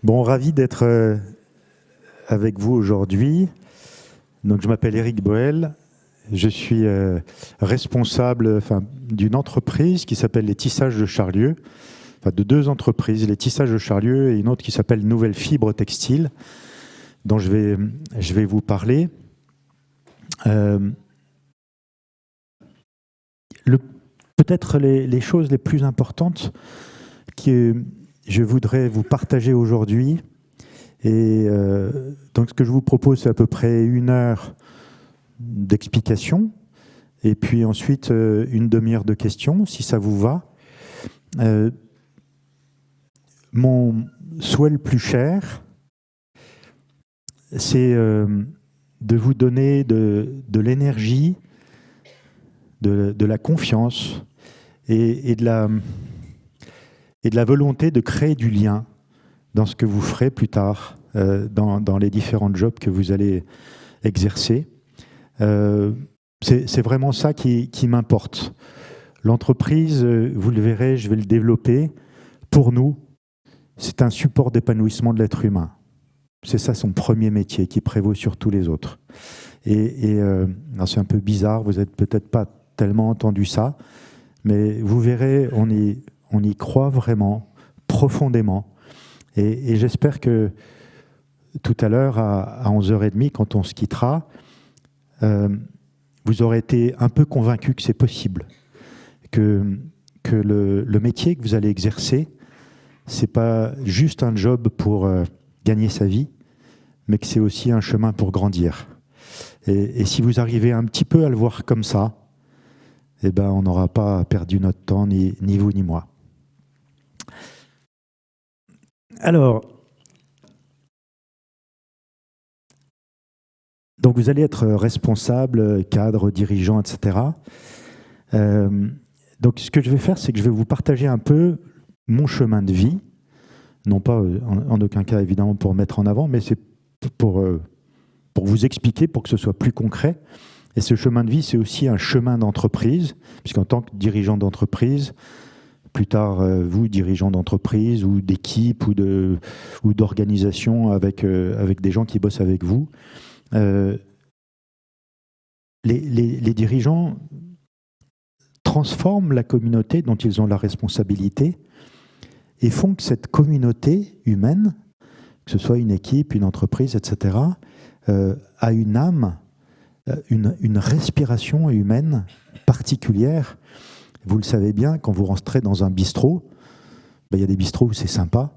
Bon, ravi d'être avec vous aujourd'hui. Donc, je m'appelle Éric Boel. Je suis responsable d'une entreprise qui s'appelle les Tissages de Charlieu, de deux entreprises, les Tissages de Charlieu et une autre qui s'appelle Nouvelle Fibre Textile, dont je vais vous parler. Peut-être les choses les plus importantes que je voudrais vous partager aujourd'hui. Et donc, ce que je vous propose, c'est à peu près 1 heure d'explication, et puis ensuite une demi-heure de questions, si ça vous va. Mon souhait le plus cher, c'est de vous donner de l'énergie, de la confiance et de la volonté de créer du lien dans ce que vous ferez plus tard, dans les différents jobs que vous allez exercer. C'est vraiment ça qui m'importe. L'entreprise, vous le verrez, je vais le développer. Pour nous, c'est un support d'épanouissement de l'être humain. C'est ça son premier métier qui prévaut sur tous les autres. Et c'est un peu bizarre, vous n'avez peut-être pas tellement entendu ça, mais vous verrez, on y croit vraiment, profondément. Et j'espère que tout à l'heure, à 11h30, quand on se quittera, vous aurez été un peu convaincu que c'est possible, que le métier que vous allez exercer, ce n'est pas juste un job pour gagner sa vie, mais que c'est aussi un chemin pour grandir. Et si vous arrivez un petit peu à le voir comme ça, eh ben, on n'aura pas perdu notre temps, ni vous ni moi. Alors, donc vous allez être responsable, cadre, dirigeant, etc. Donc ce que je vais faire, c'est que je vais vous partager un peu mon chemin de vie, non pas en aucun cas évidemment pour mettre en avant, mais c'est pour vous expliquer, pour que ce soit plus concret. Et ce chemin de vie, c'est aussi un chemin d'entreprise, puisqu'en tant que dirigeant d'entreprise, plus tard, vous, dirigeant d'entreprise ou d'équipe ou d'organisation avec des gens qui bossent avec vous, les dirigeants transforment la communauté dont ils ont la responsabilité et font que cette communauté humaine, que ce soit une équipe, une entreprise, etc., a une âme, une respiration humaine particulière. Vous le savez bien, quand vous rentrez dans un bistrot, il y a des bistrots où c'est sympa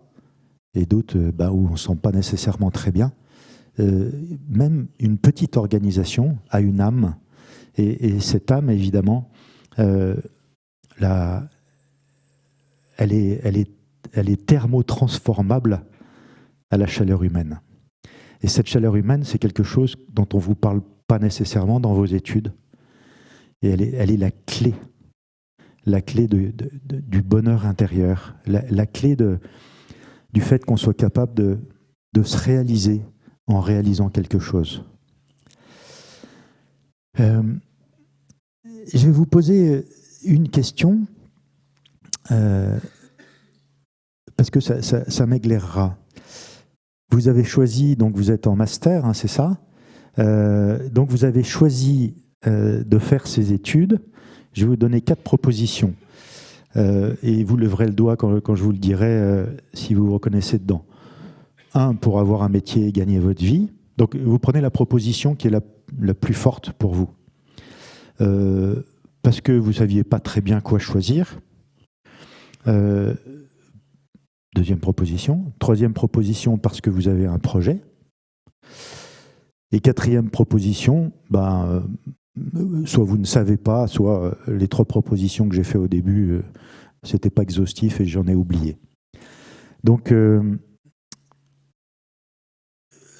et d'autres où on ne se sent pas nécessairement très bien. Même une petite organisation a une âme, et cette âme, évidemment, elle est thermotransformable à la chaleur humaine. Et cette chaleur humaine, c'est quelque chose dont on ne vous parle pas nécessairement dans vos études. Et elle est la clé du bonheur intérieur, la clé du fait qu'on soit capable de se réaliser en réalisant quelque chose. Je vais vous poser une question, parce que ça m'éclairera. Vous avez choisi, donc vous êtes en master, hein, c'est ça, donc vous avez choisi de faire ces études. Je vais vous donner 4 propositions, et vous leverez le doigt quand je vous le dirai, si vous vous reconnaissez dedans. 1, pour avoir un métier et gagner votre vie. Donc vous prenez la proposition qui est la plus forte pour vous. Parce que vous ne saviez pas très bien quoi choisir. Deuxième proposition. Troisième proposition, parce que vous avez un projet. Et 4e proposition, soit vous ne savez pas, soit les 3 propositions que j'ai fait au début, c'était pas exhaustif et j'en ai oublié. Donc,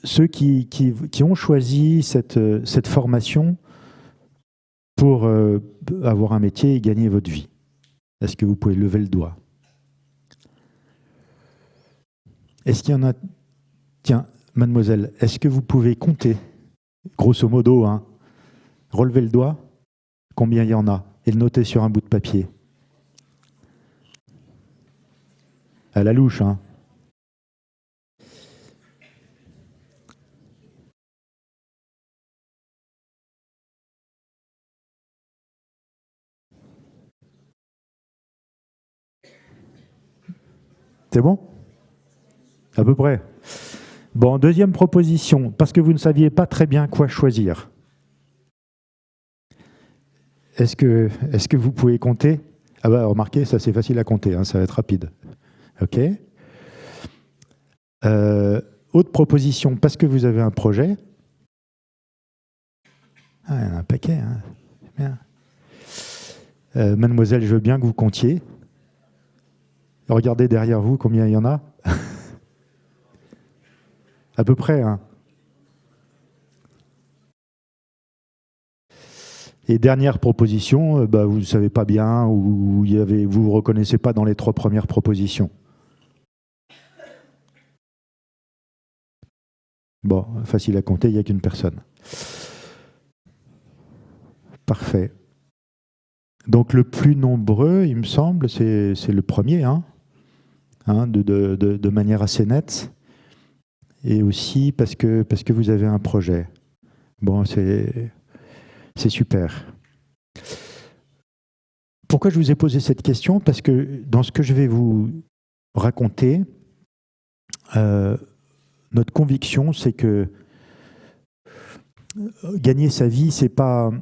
ceux qui ont choisi cette formation pour avoir un métier et gagner votre vie, est-ce que vous pouvez lever le doigt? Est-ce qu'il y en a... Tiens, mademoiselle, est-ce que vous pouvez compter, grosso modo, hein, relevez le doigt, combien il y en a, et le noter sur un bout de papier? À la louche, hein. C'est bon? À peu près. Bon, deuxième proposition, parce que vous ne saviez pas très bien quoi choisir. Est-ce que vous pouvez compter? Ah bah remarquez, ça c'est facile à compter, hein, ça va être rapide. OK. Autre proposition, parce que vous avez un projet. Ah, il y en a un paquet, hein. Bien. Mademoiselle, je veux bien que vous comptiez. Regardez derrière vous combien il y en a. À peu près, hein. Et dernière proposition, vous ne savez pas bien ou vous ne vous reconnaissez pas dans les 3 premières propositions. Bon, facile à compter, il n'y a qu'une personne. Parfait. Donc le plus nombreux, il me semble, c'est le premier, hein, de manière assez nette. Et aussi parce que vous avez un projet. Bon, c'est super. Pourquoi je vous ai posé cette question? Parce que dans ce que je vais vous raconter, notre conviction, c'est que gagner sa vie, c'est pas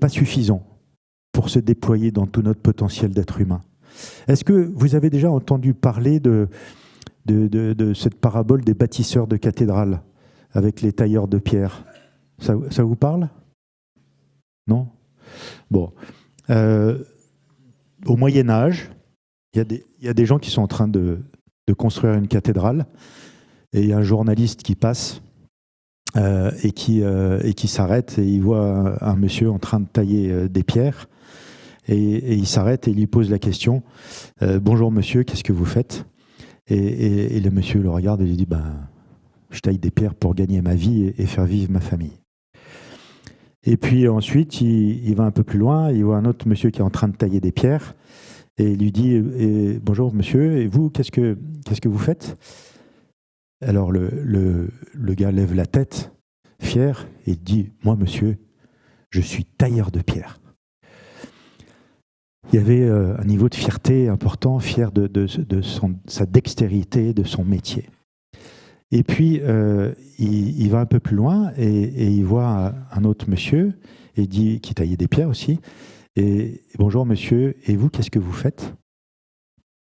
suffisant pour se déployer dans tout notre potentiel d'être humain. Est-ce que vous avez déjà entendu parler de cette parabole des bâtisseurs de cathédrales avec les tailleurs de pierre? Ça vous parle? Non? Bon. Au Moyen-Âge, il y a des gens qui sont en train de construire une cathédrale et il y a un journaliste qui passe et qui s'arrête et il voit un monsieur en train de tailler des pierres et il s'arrête et il lui pose la question bonjour monsieur, qu'est-ce que vous faites? Et le monsieur le regarde et lui dit je taille des pierres pour gagner ma vie et faire vivre ma famille. Et puis ensuite, il va un peu plus loin, il voit un autre monsieur qui est en train de tailler des pierres, et il lui dit bonjour monsieur, et vous, qu'est-ce que vous faites? Alors le gars lève la tête, fier, et dit moi monsieur, je suis tailleur de pierres. Il y avait un niveau de fierté important, fier de sa dextérité, de son métier. Et puis, il va un peu plus loin et il voit un autre monsieur et dit, qui taillait des pierres aussi. Et bonjour monsieur, et vous, qu'est-ce que vous faites?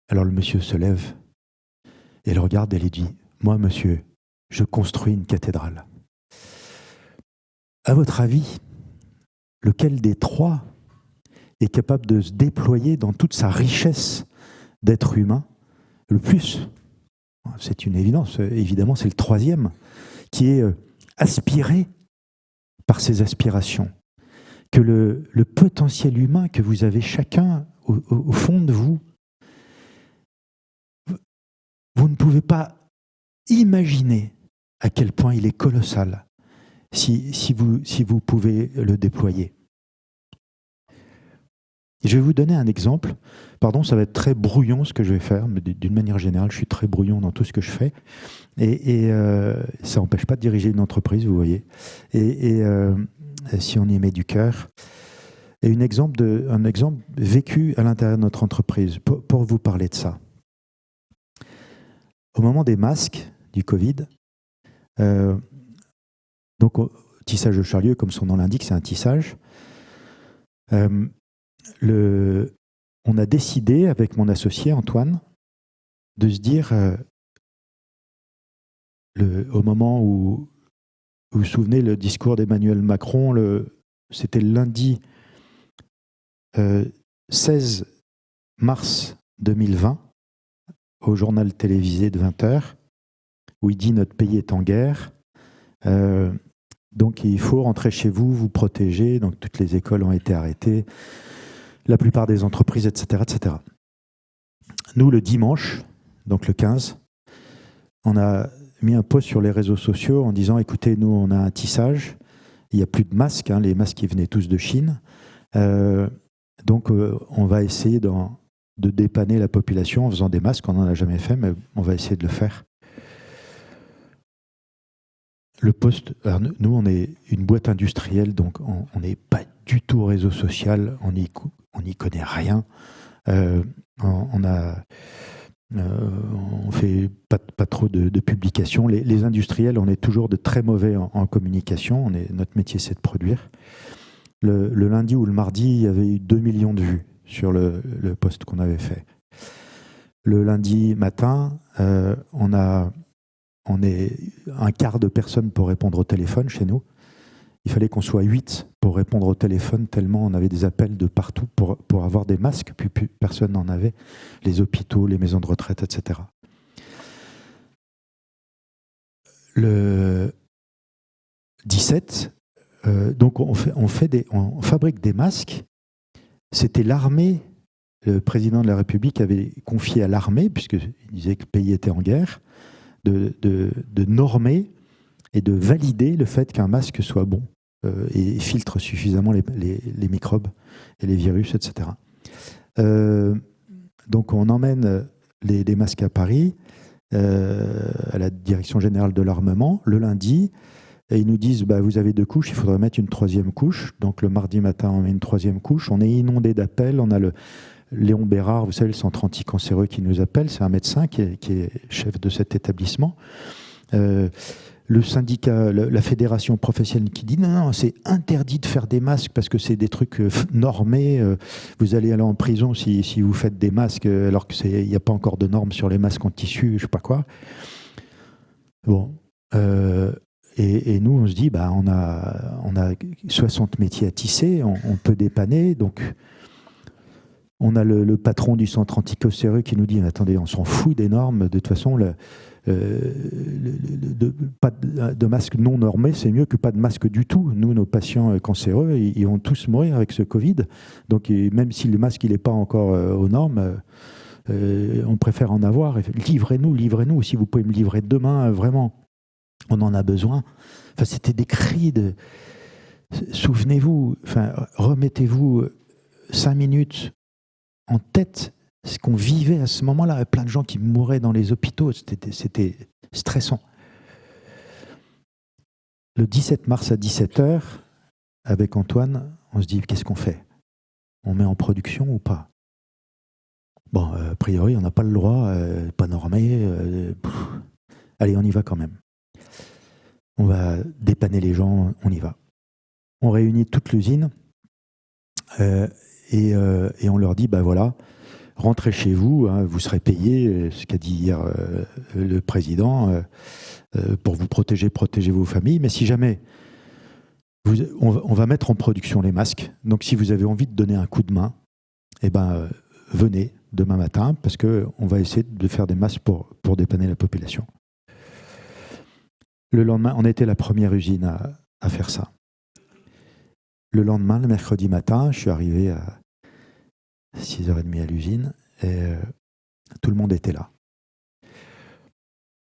Alors le monsieur se lève et le regarde et lui dit, moi monsieur, je construis une cathédrale. À votre avis, lequel des 3 est capable de se déployer dans toute sa richesse d'être humain le plus? C'est une évidence, évidemment, c'est le 3e qui est aspiré par ses aspirations. Que le potentiel humain que vous avez chacun au fond de vous, vous ne pouvez pas imaginer à quel point il est colossal si vous pouvez le déployer. Je vais vous donner un exemple. Pardon, ça va être très brouillon ce que je vais faire, mais d'une manière générale, je suis très brouillon dans tout ce que je fais. Et ça n'empêche pas de diriger une entreprise, vous voyez. Et si on y met du cœur. Et un exemple vécu à l'intérieur de notre entreprise, pour vous parler de ça. Au moment des masques du Covid, donc au tissage de Charlieu, comme son nom l'indique, c'est un tissage. On a décidé, avec mon associé Antoine, de se dire, au moment où vous vous souvenez le discours d'Emmanuel Macron, c'était le lundi 16 mars 2020, au journal télévisé de 20h, où il dit « Notre pays est en guerre, donc il faut rentrer chez vous, vous protéger ». Donc toutes les écoles ont été arrêtées, la plupart des entreprises, etc., etc. Nous, le dimanche, donc le 15, on a mis un post sur les réseaux sociaux en disant « Écoutez, nous, on a un tissage, il n'y a plus de masques, hein, les masques, ils venaient tous de Chine. Donc, on va essayer de dépanner la population en faisant des masques. On n'en a jamais fait, mais on va essayer de le faire. » Le post, alors nous, on est une boîte industrielle, donc on n'est pas du tout réseau social, on n'y connaît rien. On a On ne fait pas trop de publications. Les industriels, on est toujours de très mauvais en communication. Notre métier, c'est de produire. Le lundi ou le mardi, il y avait eu 2 millions de vues sur le post qu'on avait fait. Le lundi matin, on est un quart de personnes pour répondre au téléphone chez nous. Il fallait qu'on soit 8 pour répondre au téléphone, tellement on avait des appels de partout pour avoir des masques, puis personne n'en avait. Les hôpitaux, les maisons de retraite, etc. Le 17, donc on fabrique des masques. C'était l'armée, le président de la République avait confié à l'armée, puisqu'il disait que le pays était en guerre, de normer et de valider le fait qu'un masque soit bon et filtre suffisamment les microbes et les virus, etc. Donc on emmène les masques à Paris, à la Direction Générale de l'Armement, le lundi, et ils nous disent vous avez 2 couches, il faudrait mettre une 3e couche. Donc le mardi matin, on met une 3e couche. On est inondé d'appels. On a le Léon Bérard, vous savez, le centre anticancéreux qui nous appelle. C'est un médecin qui est chef de cet établissement. Le syndicat, la fédération professionnelle qui dit non, c'est interdit de faire des masques parce que c'est des trucs normés. Vous allez aller en prison si vous faites des masques alors qu'il n'y a pas encore de normes sur les masques en tissu, je ne sais pas quoi. Bon. Et nous, on se dit, on a 60 métiers à tisser, on peut dépanner. Donc, on a le patron du centre anticancéreux qui nous dit, attendez, on s'en fout des normes. De toute façon, pas de masque non normé, c'est mieux que pas de masque du tout. Nous, nos patients cancéreux, ils vont tous mourir avec ce Covid. Donc, même si le masque n'est pas encore aux normes, on préfère en avoir. Livrez-nous. Si vous pouvez me livrer demain, vraiment. On en a besoin. Enfin, c'était des cris de... Souvenez-vous, remettez-vous 5 minutes en tête ce qu'on vivait à ce moment-là. Plein de gens qui mouraient dans les hôpitaux. C'était stressant. Le 17 mars à 17h, avec Antoine, on se dit, qu'est-ce qu'on fait? On met en production ou pas? Bon, a priori, on n'a pas le droit, pas normé. Allez, on y va quand même. On va dépanner les gens, on y va. On réunit toute l'usine et on leur dit, voilà, rentrez chez vous, vous serez payés, ce qu'a dit hier le président, pour vous protéger vos familles. Mais si jamais, on va mettre en production les masques. Donc si vous avez envie de donner un coup de main, venez demain matin, parce qu'on va essayer de faire des masques pour dépanner la population. Le lendemain, on était la première usine à faire ça. Le lendemain, le mercredi matin, je suis arrivé à 6h30 à l'usine et tout le monde était là.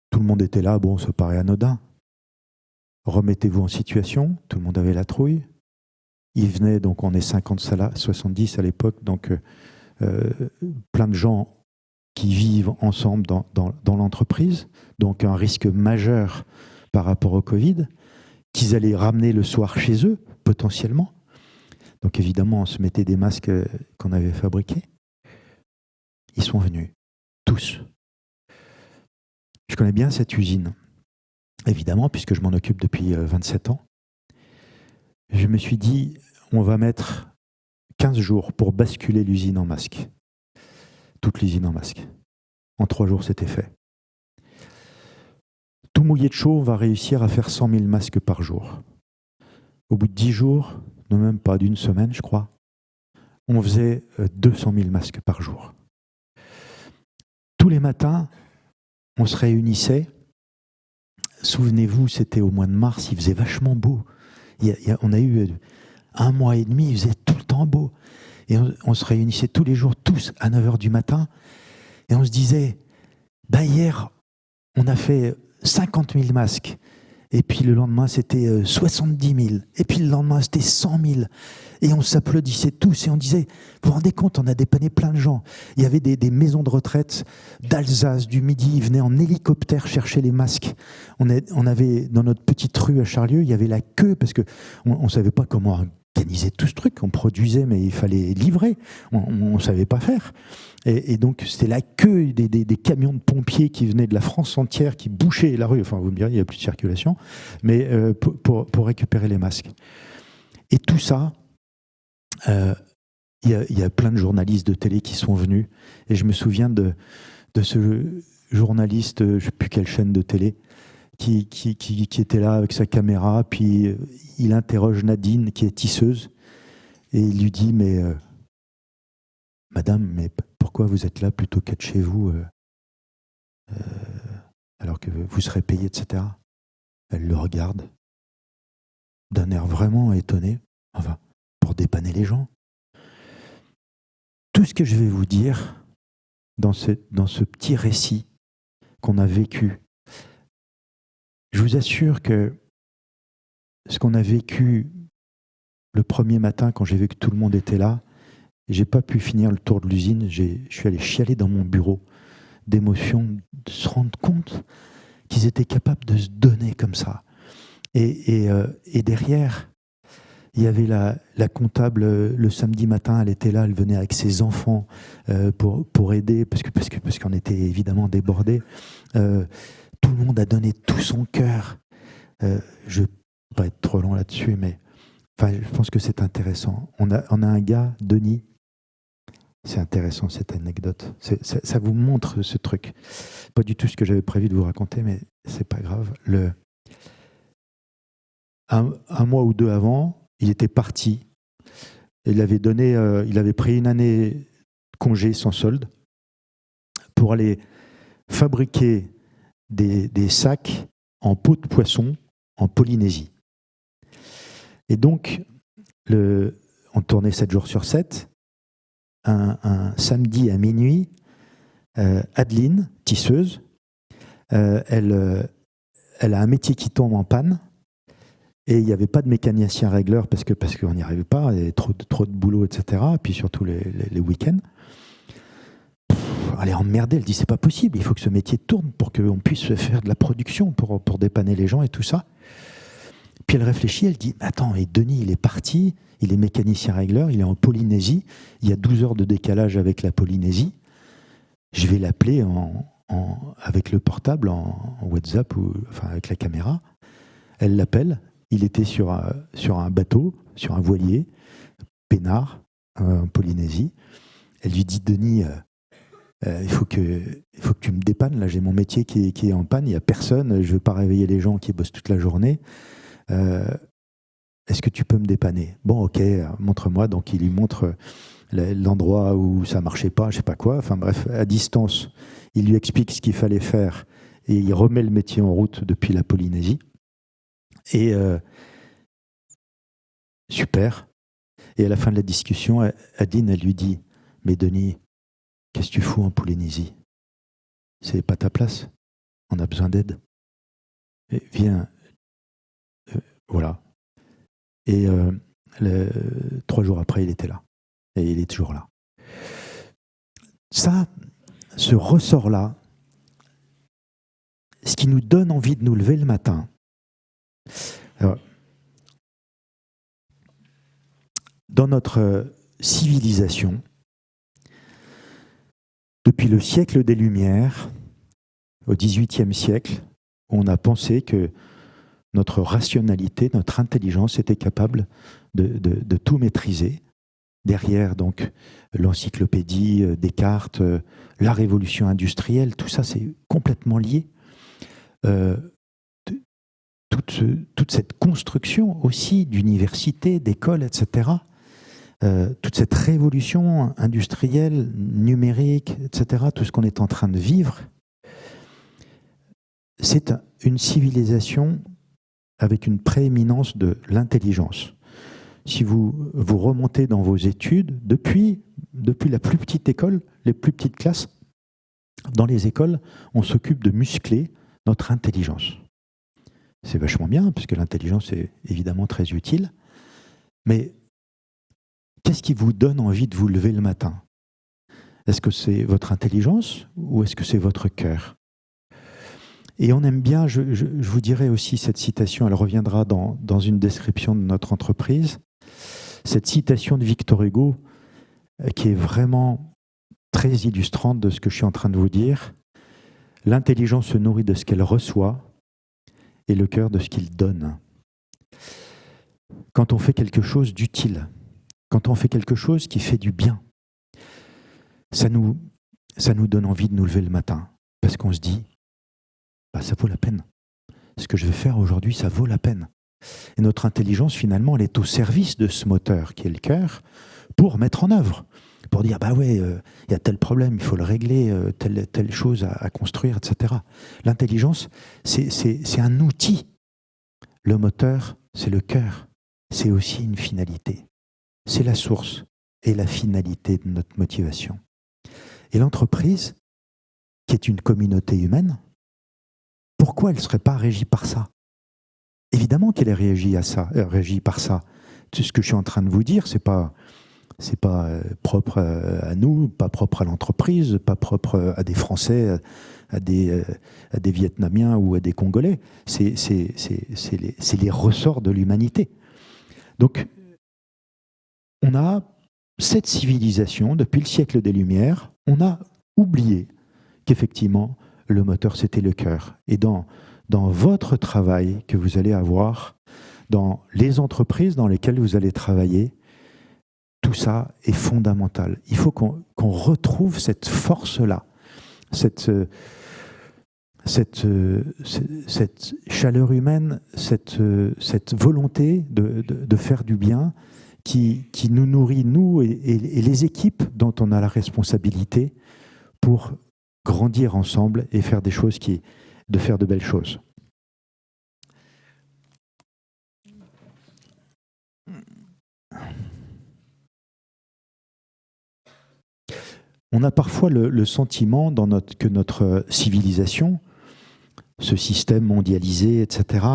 Tout le monde était là, ça paraît anodin. Remettez-vous en situation, tout le monde avait la trouille. Il venait, donc on est 50 salariés, 70 à l'époque, donc plein de gens qui vivent ensemble dans l'entreprise, donc un risque majeur par rapport au Covid, qu'ils allaient ramener le soir chez eux, potentiellement. Donc évidemment, on se mettait des masques qu'on avait fabriqués. Ils sont venus, tous. Je connais bien cette usine, évidemment, puisque je m'en occupe depuis 27 ans. Je me suis dit, on va mettre 15 jours pour basculer l'usine en masque. Toute l'usine en masque. En 3 jours, c'était fait. Tout mouillé de chaud, on va réussir à faire 100 000 masques par jour. Au bout de 10 jours, non même pas d'une semaine, je crois, on faisait 200 000 masques par jour. Tous les matins, on se réunissait. Souvenez-vous, c'était au mois de mars, il faisait vachement beau. On a eu 1 mois et demi, il faisait tout le temps beau. Et on se réunissait tous les jours, tous à 9h du matin, et on se disait, hier, on a fait 50 000 masques. Et puis le lendemain, c'était 70 000. Et puis le lendemain, c'était 100 000. Et on s'applaudissait tous et on disait, vous vous rendez compte, on a dépanné plein de gens. Il y avait des maisons de retraite d'Alsace, du Midi, ils venaient en hélicoptère chercher les masques. On avait, dans notre petite rue à Charlieu, il y avait la queue parce qu'on ne savait pas comment organisait tout ce truc. On produisait, mais il fallait livrer. On ne savait pas faire. Et donc, c'était la queue des camions de pompiers qui venaient de la France entière, qui bouchaient la rue. Enfin, vous me direz, il n'y a plus de circulation. Mais pour récupérer les masques. Et tout ça, il y a plein de journalistes de télé qui sont venus. Et je me souviens de ce journaliste, je ne sais plus quelle chaîne de télé, qui était là avec sa caméra, puis il interroge Nadine, qui est tisseuse, et il lui dit, mais madame, mais pourquoi vous êtes là plutôt qu'être chez vous alors que vous serez payée, etc. Elle le regarde d'un air vraiment étonné, enfin, pour dépanner les gens. Tout ce que je vais vous dire dans ce petit récit qu'on a vécu, je vous assure que ce qu'on a vécu le premier matin, quand j'ai vu que tout le monde était là, j'ai pas pu finir le tour de l'usine, je suis allé chialer dans mon bureau d'émotion, de se rendre compte qu'ils étaient capables de se donner comme ça. Et derrière, il y avait la comptable le samedi matin, elle était là, elle venait avec ses enfants pour aider, parce qu'on était évidemment débordés. Tout le monde a donné tout son cœur. Je ne vais pas être trop long là-dessus, mais enfin, je pense que c'est intéressant. On a un gars, Denis, c'est intéressant cette anecdote. Ça vous montre ce truc. Pas du tout ce que j'avais prévu de vous raconter, mais c'est pas grave. Un mois ou deux avant, il était parti. Il avait pris une année de congé sans solde pour aller fabriquer des sacs en peau de poisson en Polynésie. Et donc, on tournait 7 jours sur 7. Un samedi à minuit, Adeline, tisseuse, elle a un métier qui tombe en panne et il n'y avait pas de mécanicien régleur parce qu'on n'y arrivait pas, il y avait trop de boulot, etc. Et puis surtout les week-ends. Elle est emmerdée, elle dit c'est pas possible, il faut que ce métier tourne pour qu'on puisse faire de la production, pour dépanner les gens et tout ça. Puis elle réfléchit, elle dit attends, et Denis il est parti, il est mécanicien régleur, il est en Polynésie, il y a 12 heures de décalage avec la Polynésie, je vais l'appeler avec le portable en WhatsApp, enfin avec la caméra. Elle l'appelle, il était sur un bateau, sur un voilier, peinard, en Polynésie. Elle lui dit Denis, il faut que tu me dépannes, là j'ai mon métier qui est en panne, il n'y a personne, je ne veux pas réveiller les gens qui bossent toute la journée. Est-ce que tu peux me dépanner? Bon, ok, montre-moi. Donc il lui montre l'endroit où ça marchait pas, je sais pas quoi. Enfin bref, à distance, il lui explique ce qu'il fallait faire et il remet le métier en route depuis la Polynésie. Et super. Et à la fin de la discussion, Adine, elle lui dit mais Denis, qu'est-ce que tu fous en Polynésie? C'est pas ta place. On a besoin d'aide. Viens. Voilà. Et 3 jours après, il était là. Et il est toujours là. Ça, ce ressort-là, ce qui nous donne envie de nous lever le matin. Alors, dans notre civilisation, depuis le siècle des Lumières, au XVIIIe siècle, on a pensé que notre rationalité, notre intelligence était capable de tout maîtriser. Derrière, donc, l'encyclopédie, Descartes, la révolution industrielle, tout ça, c'est complètement lié. Toute cette construction aussi d'universités, d'écoles, etc., toute cette révolution industrielle, numérique, etc., tout ce qu'on est en train de vivre, c'est une civilisation avec une prééminence de l'intelligence. Si vous remontez dans vos études, depuis la plus petite école, les plus petites classes, dans les écoles, on s'occupe de muscler notre intelligence. C'est vachement bien, puisque l'intelligence est évidemment très utile. Mais qu'est-ce qui vous donne envie de vous lever le matin? Est-ce que c'est votre intelligence ou est-ce que c'est votre cœur? Et on aime bien, je vous dirai aussi cette citation, elle reviendra dans une description de notre entreprise. cette citation de Victor Hugo qui est vraiment très illustrante de ce que je suis en train de vous dire. L'intelligence se nourrit de ce qu'elle reçoit et le cœur de ce qu'il donne. Quand on fait quelque chose d'utile, quand on fait quelque chose qui fait du bien, ça nous donne envie de nous lever le matin parce qu'on se dit bah, ça vaut la peine. Ce que je vais faire aujourd'hui, ça vaut la peine. Et notre intelligence, finalement, elle est au service de ce moteur qui est le cœur pour mettre en œuvre, pour dire bah ouais, y a tel problème, il faut le régler, telle chose à construire, etc. L'intelligence, c'est un outil. Le moteur, c'est le cœur. C'est aussi une finalité. C'est la source et la finalité de notre motivation. Et l'entreprise, qui est une communauté humaine, pourquoi elle ne serait pas régie par ça? Évidemment qu'elle est régie par ça. Tout ce que je suis en train de vous dire, c'est pas propre à nous, pas propre à l'entreprise, pas propre à des Français, à des Vietnamiens ou à des Congolais. C'est les ressorts de l'humanité. Donc, on a cette civilisation, depuis le siècle des Lumières, on a oublié qu'effectivement, le moteur, c'était le cœur. Et dans votre travail que vous allez avoir, dans les entreprises dans lesquelles vous allez travailler, tout ça est fondamental. Il faut qu'on retrouve cette force-là, cette chaleur humaine, cette volonté de faire du bien qui nous nourrit, nous et les équipes dont on a la responsabilité pour grandir ensemble et faire des choses de faire de belles choses. On a parfois le sentiment que notre civilisation, ce système mondialisé, etc.,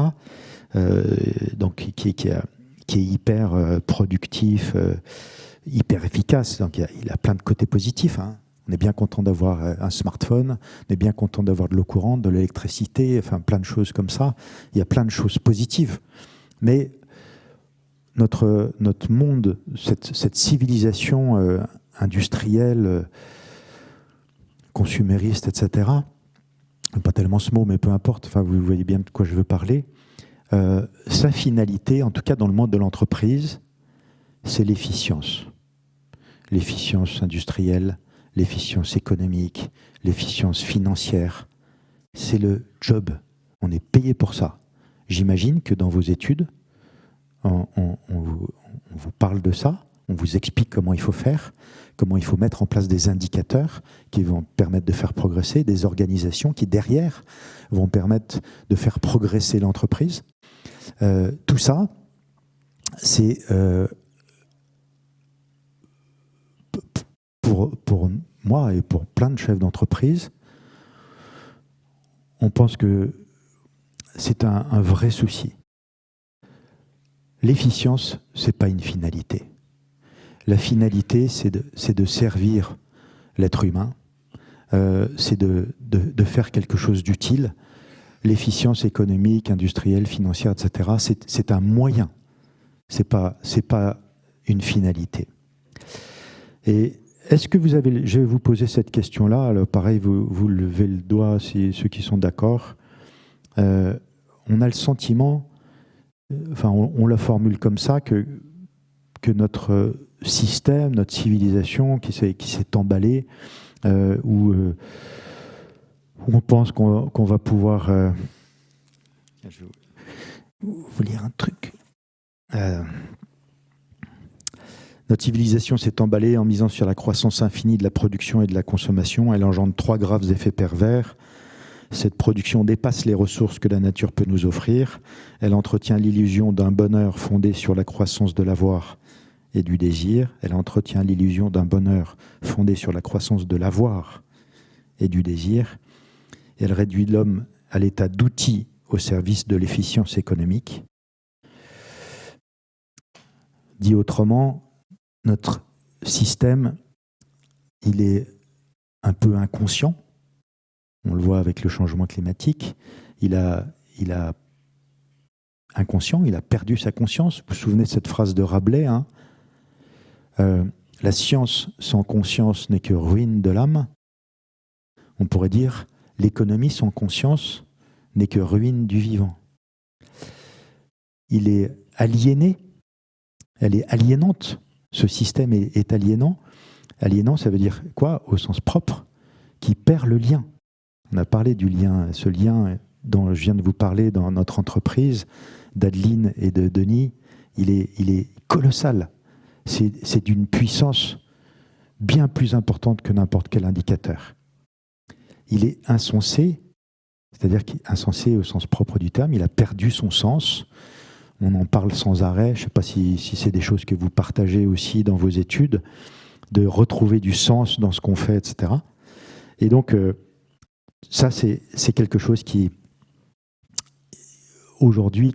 donc qui est hyper productif, hyper efficace, donc il a plein de côtés positifs, hein. On est bien content d'avoir un smartphone, on est bien content d'avoir de l'eau courante, de l'électricité, enfin plein de choses comme ça. Il y a plein de choses positives. Mais notre monde, cette civilisation industrielle, consumériste, etc., pas tellement ce mot, mais peu importe, enfin, vous voyez bien de quoi je veux parler, sa finalité, en tout cas dans le monde de l'entreprise, c'est l'efficience. L'efficience industrielle, l'efficience économique, l'efficience financière. C'est le job. On est payé pour ça. J'imagine que dans vos études, on vous parle de ça, on vous explique comment il faut faire, comment il faut mettre en place des indicateurs qui vont permettre de faire progresser, des organisations qui, derrière, vont permettre de faire progresser l'entreprise. Tout ça, c'est... pour moi et pour plein de chefs d'entreprise, on pense que c'est un vrai souci. L'efficience, ce n'est pas une finalité. La finalité, c'est de servir l'être humain, c'est de faire quelque chose d'utile. L'efficience économique, industrielle, financière, etc., c'est un moyen. C'est pas une finalité. Et est-ce que vous avez... Je vais vous poser cette question-là. Alors pareil, vous levez le doigt, ceux qui sont d'accord. On a le sentiment, enfin on la formule comme ça, que notre système, notre civilisation qui s'est emballée, où on pense qu'on va pouvoir... je vais vous lire un truc. Notre civilisation s'est emballée en misant sur la croissance infinie de la production et de la consommation. Elle engendre 3 graves effets pervers. Cette production dépasse les ressources que la nature peut nous offrir. Elle entretient l'illusion d'un bonheur fondé sur la croissance de l'avoir et du désir. Elle entretient l'illusion d'un bonheur fondé sur la croissance de l'avoir et du désir. Elle réduit l'homme à l'état d'outil au service de l'efficience économique. Dit autrement, notre système, il est un peu inconscient. On le voit avec le changement climatique. Il a inconscient, il a perdu sa conscience. Vous vous souvenez de cette phrase de Rabelais, hein, la science sans conscience n'est que ruine de l'âme. On pourrait dire l'économie sans conscience n'est que ruine du vivant. Il est aliéné, elle est aliénante. Ce système est aliénant. Aliénant, ça veut dire quoi? Au sens propre, qui perd le lien. On a parlé du lien, ce lien dont je viens de vous parler dans notre entreprise, d'Adeline et de Denis, il est colossal. C'est d'une puissance bien plus importante que n'importe quel indicateur. Il est insensé, c'est-à-dire qu'il est insensé au sens propre du terme, il a perdu son sens. On en parle sans arrêt, je ne sais pas si c'est des choses que vous partagez aussi dans vos études, de retrouver du sens dans ce qu'on fait, etc. Et donc, ça, c'est quelque chose qui, aujourd'hui,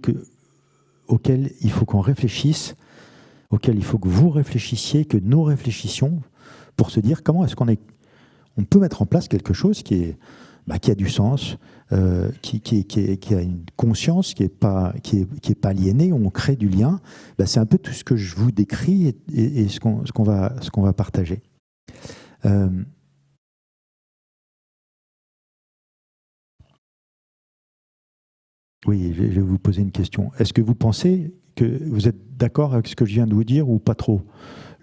auquel il faut qu'on réfléchisse, auquel il faut que vous réfléchissiez, que nous réfléchissions, pour se dire comment est-ce on peut mettre en place quelque chose qui a du sens, qui a une conscience, qui est pas aliénée, où on crée du lien. C'est un peu tout ce que je vous décris et ce qu'on va partager. Oui, je vais vous poser une question. Est-ce que vous pensez que vous êtes d'accord avec ce que je viens de vous dire ou pas trop?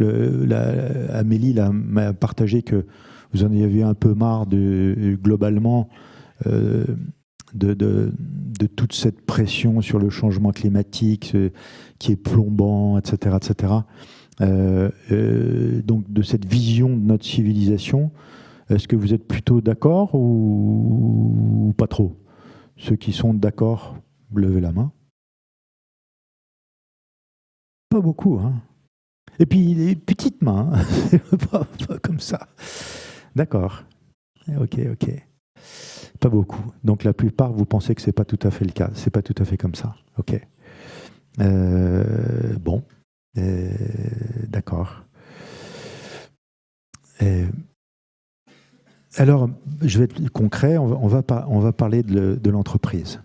Amélie m'a partagé que vous en avez un peu marre globalement de toute cette pression sur le changement climatique qui est plombant, etc. Donc de cette vision de notre civilisation, est-ce que vous êtes plutôt d'accord ou pas trop? Ceux qui sont d'accord, levez la main. Pas beaucoup, hein. Et puis les petites mains, pas comme ça. D'accord. Ok. Pas beaucoup. Donc la plupart, vous pensez que c'est pas tout à fait le cas. C'est pas tout à fait comme ça. Ok. Bon. D'accord. Alors, je vais être concret. On va parler de l'entreprise.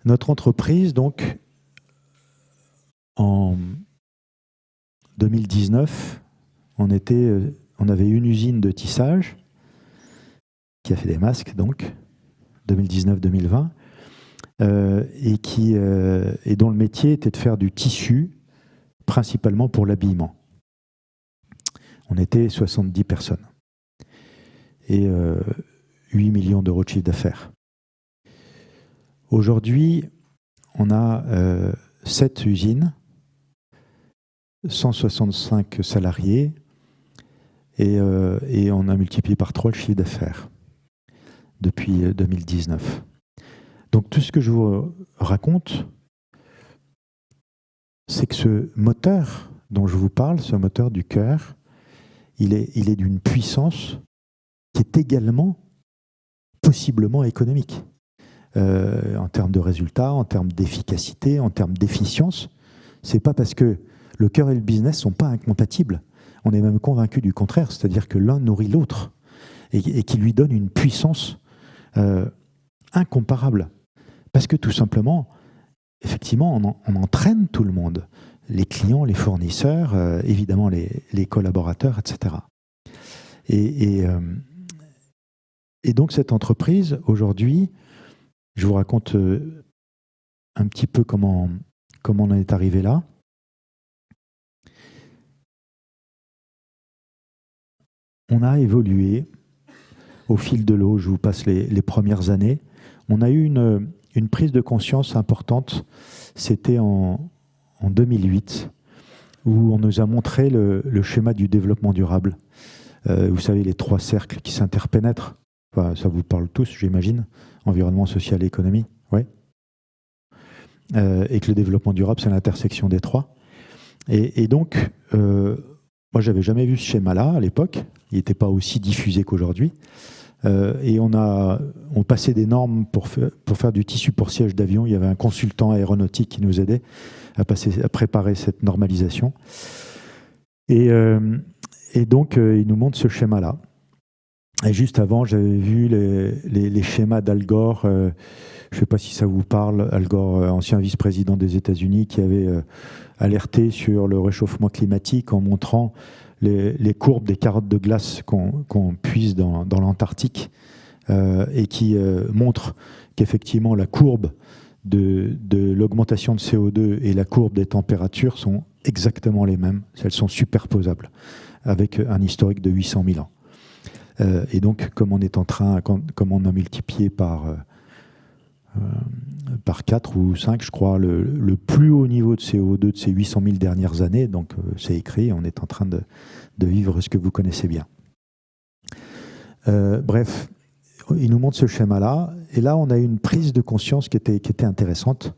Notre entreprise, donc, en 2019, on avait une usine de tissage qui a fait des masques, donc, 2019-2020, et dont le métier était de faire du tissu, principalement pour l'habillement. On était 70 personnes et 8 millions d'euros de chiffre d'affaires. Aujourd'hui, on a 7 usines, 165 salariés et on a multiplié par 3 le chiffre d'affaires depuis 2019. Donc tout ce que je vous raconte, c'est que ce moteur dont je vous parle, ce moteur du cœur, il est d'une puissance qui est également possiblement économique. En termes de résultats, en termes d'efficacité, en termes d'efficience. C'est pas parce que le cœur et le business sont pas incompatibles. On est même convaincu du contraire, c'est-à-dire que l'un nourrit l'autre et qui lui donne une puissance incomparable. Parce que tout simplement, effectivement, on entraîne tout le monde. Les clients, les fournisseurs, évidemment les collaborateurs, etc. Et donc cette entreprise, aujourd'hui, je vous raconte un petit peu comment on en est arrivé là. On a évolué au fil de l'eau, je vous passe les premières années. On a eu une prise de conscience importante, c'était en 2008, où on nous a montré le schéma du développement durable. Vous savez, les 3 cercles qui s'interpénètrent. Enfin, ça vous parle tous, j'imagine. Environnement, social et économie. Ouais. Et que le développement durable, c'est l'intersection des 3. Et donc, moi, j'avais jamais vu ce schéma-là à l'époque. Il n'était pas aussi diffusé qu'aujourd'hui. Et on passait des normes pour faire du tissu pour siège d'avion. Il y avait un consultant aéronautique qui nous aidait à préparer cette normalisation. Et donc, il nous montre ce schéma-là. Et juste avant, j'avais vu les schémas d'Al Gore. Je ne sais pas si ça vous parle. Al Gore, ancien vice-président des États-Unis, qui avait alerté sur le réchauffement climatique en montrant les courbes des carottes de glace qu'on puise dans l'Antarctique et qui montre qu'effectivement la courbe de l'augmentation de CO2 et la courbe des températures sont exactement les mêmes. Elles sont superposables avec un historique de 800 000 ans. Et donc, comme on est en train, comme on a multiplié par 4 ou 5, je crois, le plus haut niveau de CO2 de ces 800 000 dernières années, donc c'est écrit, on est en train de vivre ce que vous connaissez bien. Bref, il nous montre ce schéma-là, et là, on a eu une prise de conscience qui était intéressante.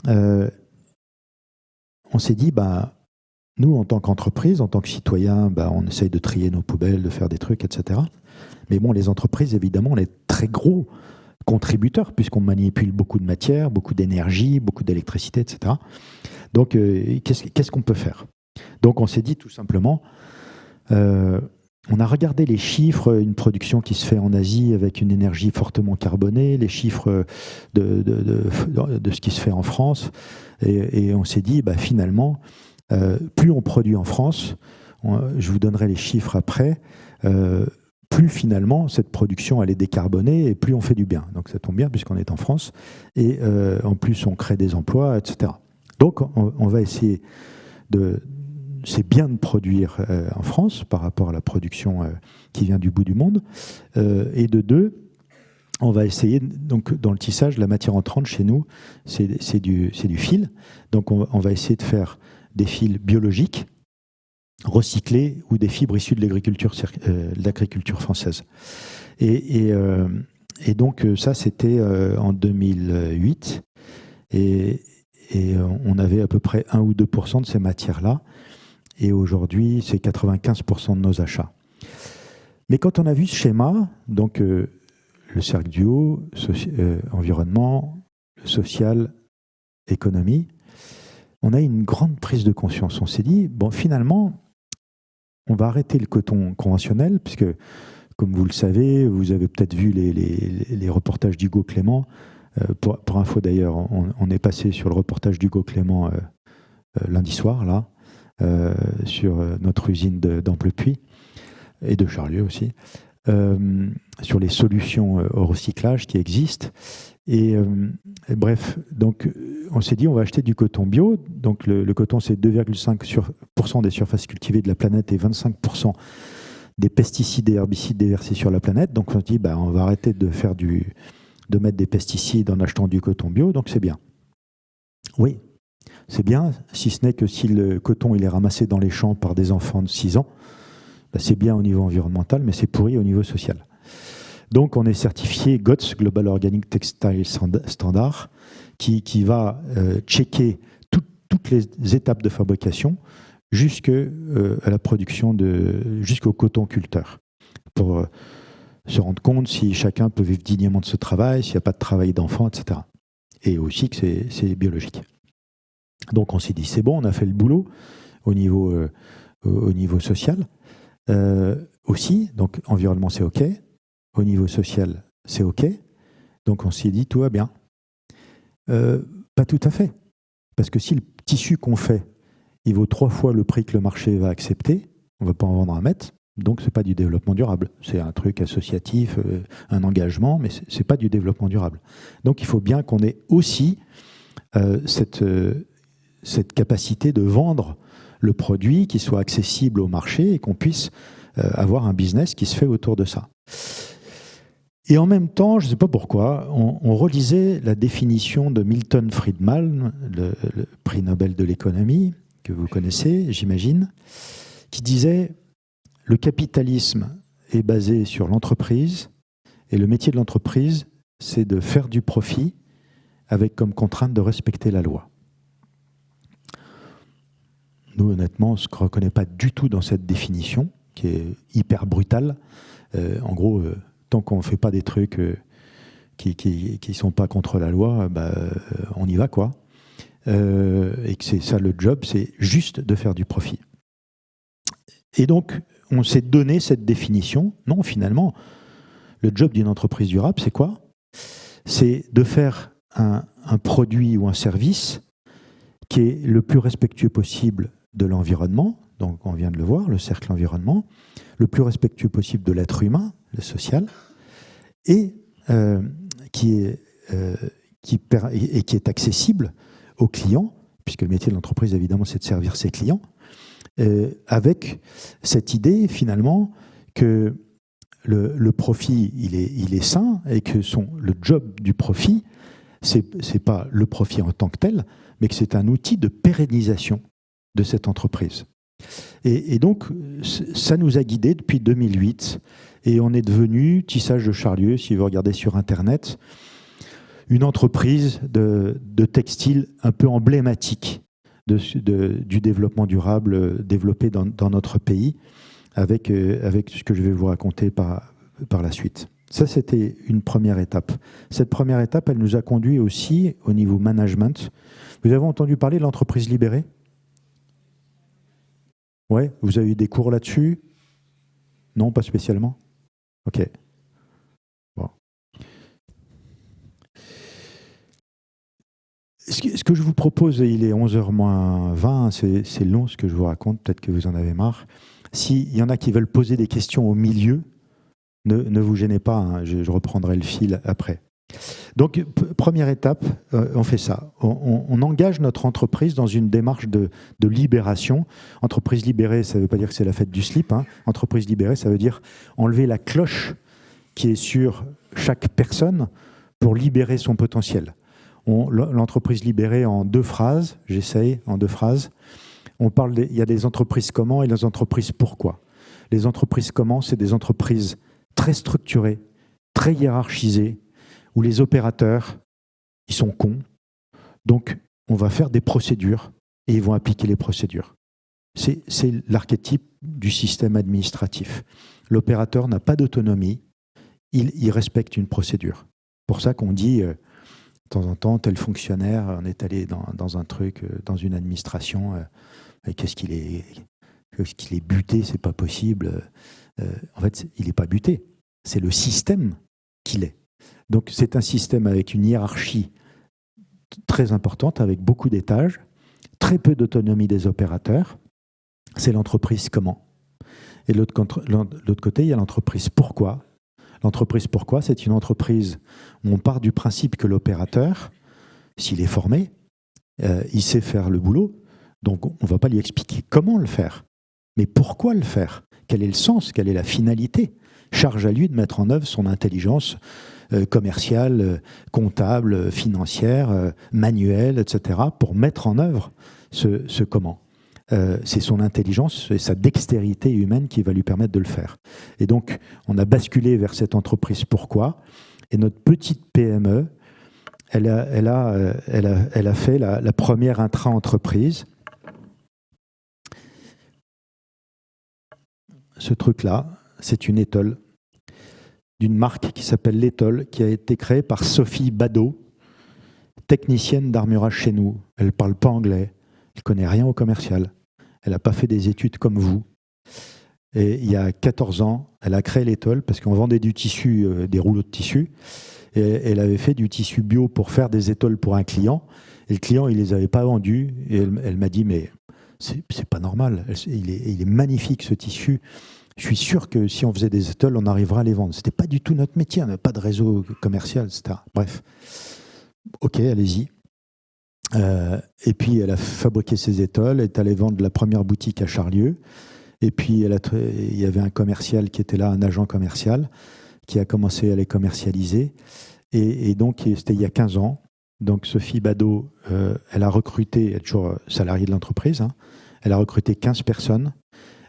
On s'est dit, nous, en tant qu'entreprise, en tant que citoyens, on essaye de trier nos poubelles, de faire des trucs, etc. Mais bon, les entreprises, évidemment, on est très gros contributeurs, puisqu'on manipule beaucoup de matière, beaucoup d'énergie, beaucoup d'électricité, etc. Donc, qu'est-ce qu'on peut faire? Donc, on s'est dit tout simplement, on a regardé les chiffres, une production qui se fait en Asie avec une énergie fortement carbonée, les chiffres de ce qui se fait en France, et on s'est dit, finalement, plus on produit en France, je vous donnerai les chiffres après, plus finalement cette production elle est décarbonée et plus on fait du bien. Donc ça tombe bien puisqu'on est en France et en plus on crée des emplois, etc. Donc on va essayer c'est bien de produire en France par rapport à la production qui vient du bout du monde. Et de deux, on va essayer, donc dans le tissage, la matière entrante chez nous, c'est du fil. Donc on va essayer de faire des fils biologiques, recyclés ou des fibres issues de l'agriculture française. Et donc ça, c'était en 2008. Et on avait à peu près 1 ou 2% de ces matières-là. Et aujourd'hui, c'est 95% de nos achats. Mais quand on a vu ce schéma, donc le cercle du haut, environnement, social, économie, on a eu une grande prise de conscience. On s'est dit, finalement, on va arrêter le coton conventionnel, puisque, comme vous le savez, vous avez peut-être vu les reportages d'Hugo Clément. Pour info d'ailleurs, on est passé sur le reportage d'Hugo Clément lundi soir, là, sur notre usine d'Amplepuis, et de Charlieu aussi, sur les solutions au recyclage qui existent. Et bref, donc on s'est dit on va acheter du coton bio. Donc le coton, c'est 2,5% des surfaces cultivées de la planète et 25% des pesticides et herbicides déversés sur la planète. Donc on s'est dit on va arrêter de mettre des pesticides en achetant du coton bio, donc c'est bien. Oui, c'est bien, si ce n'est que si le coton il est ramassé dans les champs par des enfants de 6 ans, c'est bien au niveau environnemental, mais c'est pourri au niveau social. Donc, on est certifié GOTS, Global Organic Textile Standard, qui va checker toutes les étapes de fabrication jusqu'à la production jusqu'au coton culteur, pour se rendre compte si chacun peut vivre dignement de ce travail, s'il n'y a pas de travail d'enfant, etc. Et aussi que c'est biologique. Donc, on s'est dit, c'est bon, on a fait le boulot au niveau social. Aussi, donc environnement, c'est OK. Au niveau social, c'est OK. Donc on s'est dit, tout va bien. Pas tout à fait. Parce que si le tissu qu'on fait, il vaut 3 fois le prix que le marché va accepter, on ne va pas en vendre un mètre, donc ce n'est pas du développement durable. C'est un truc associatif, un engagement, mais ce n'est pas du développement durable. Donc il faut bien qu'on ait aussi cette capacité de vendre le produit, qui soit accessible au marché et qu'on puisse avoir un business qui se fait autour de ça. Et en même temps, je ne sais pas pourquoi, on relisait la définition de Milton Friedman, le prix Nobel de l'économie, que vous connaissez, j'imagine, qui disait « Le capitalisme est basé sur l'entreprise et le métier de l'entreprise, c'est de faire du profit avec comme contrainte de respecter la loi. » Nous, honnêtement, on ne se reconnaît pas du tout dans cette définition, qui est hyper brutale. En gros, tant qu'on ne fait pas des trucs qui ne sont pas contre la loi, on y va, quoi. Et que c'est ça le job, c'est juste de faire du profit. Et donc, on s'est donné cette définition. Non, finalement, le job d'une entreprise durable, c'est quoi? C'est de faire un produit ou un service qui est le plus respectueux possible de l'environnement, donc on vient de le voir, le cercle environnement, le plus respectueux possible de l'être humain, le social, et qui est accessible aux clients, puisque le métier de l'entreprise, évidemment, c'est de servir ses clients, avec cette idée, finalement, que le profit, il est sain, et que le job du profit, c'est pas le profit en tant que tel, mais que c'est un outil de pérennisation de cette entreprise. Et donc, ça nous a guidés depuis 2008, et on est devenu, Tissage de Charlieu, si vous regardez sur Internet, une entreprise de textile un peu emblématique du développement durable développé dans notre pays, avec ce que je vais vous raconter par la suite. Ça, c'était une première étape. Cette première étape, elle nous a conduit aussi au niveau management. Vous avez entendu parler de l'entreprise libérée? Ouais, vous avez eu des cours là-dessus? Non, pas spécialement? Ok. Bon. Ce que je vous propose, et il est 11h moins 20, c'est long ce que je vous raconte, peut-être que vous en avez marre. S'il y en a qui veulent poser des questions au milieu, ne vous gênez pas, hein, je reprendrai le fil après. Donc, première étape, on fait ça. On engage notre entreprise dans une démarche de libération. Entreprise libérée, ça ne veut pas dire que c'est la fête du slip. Hein. Entreprise libérée, ça veut dire enlever la cloche qui est sur chaque personne pour libérer son potentiel. L'entreprise libérée en 2 phrases, j'essaye en 2 phrases. Il y a des entreprises comment et les entreprises pourquoi. Les entreprises comment, c'est des entreprises très structurées, très hiérarchisées, où les opérateurs, ils sont cons. Donc, on va faire des procédures et ils vont appliquer les procédures. C'est l'archétype du système administratif. L'opérateur n'a pas d'autonomie, il respecte une procédure. C'est pour ça qu'on dit, de temps en temps, tel fonctionnaire, on est allé dans un truc, dans une administration, qu'est-ce qu'il est buté, c'est pas possible. En fait, il n'est pas buté. C'est le système qu'il est. Donc, c'est un système avec une hiérarchie très importante, avec beaucoup d'étages, très peu d'autonomie des opérateurs. C'est l'entreprise comment. Et de l'autre côté, il y a l'entreprise pourquoi. L'entreprise pourquoi, c'est une entreprise où on part du principe que l'opérateur, s'il est formé, il sait faire le boulot. Donc, on ne va pas lui expliquer comment le faire, mais pourquoi le faire. Quel est le sens, quelle est la finalité? Charge à lui de mettre en œuvre son intelligence commerciale, comptable, financière, manuelle, etc., pour mettre en œuvre ce comment. C'est son intelligence et sa dextérité humaine qui va lui permettre de le faire. Et donc, on a basculé vers cette entreprise pourquoi. Et notre petite PME, elle a fait la première intra-entreprise. Ce truc-là, c'est une étole d'une marque qui s'appelle l'étole, qui a été créée par Sophie Badeau, technicienne d'armurage chez nous. Elle ne parle pas anglais, elle ne connaît rien au commercial, elle n'a pas fait des études comme vous. Et il y a 14 ans, elle a créé l'étole parce qu'on vendait du tissu, des rouleaux de tissu, et elle avait fait du tissu bio pour faire des étoles pour un client, et le client, il ne les avait pas vendus, et elle m'a dit, mais c'est pas normal, il est magnifique ce tissu. Je suis sûr que si on faisait des étoiles, on arrivera à les vendre. Ce n'était pas du tout notre métier, on n'avait pas de réseau commercial, etc. Bref, ok, allez-y. Et puis, elle a fabriqué ses étoiles, elle est allée vendre la première boutique à Charlieu. Et puis, il y avait un commercial qui était là, un agent commercial, qui a commencé à les commercialiser. Et donc, c'était il y a 15 ans. Donc, Sophie Badeau, elle a recruté, elle est toujours salariée de l'entreprise, hein, elle a recruté 15 personnes.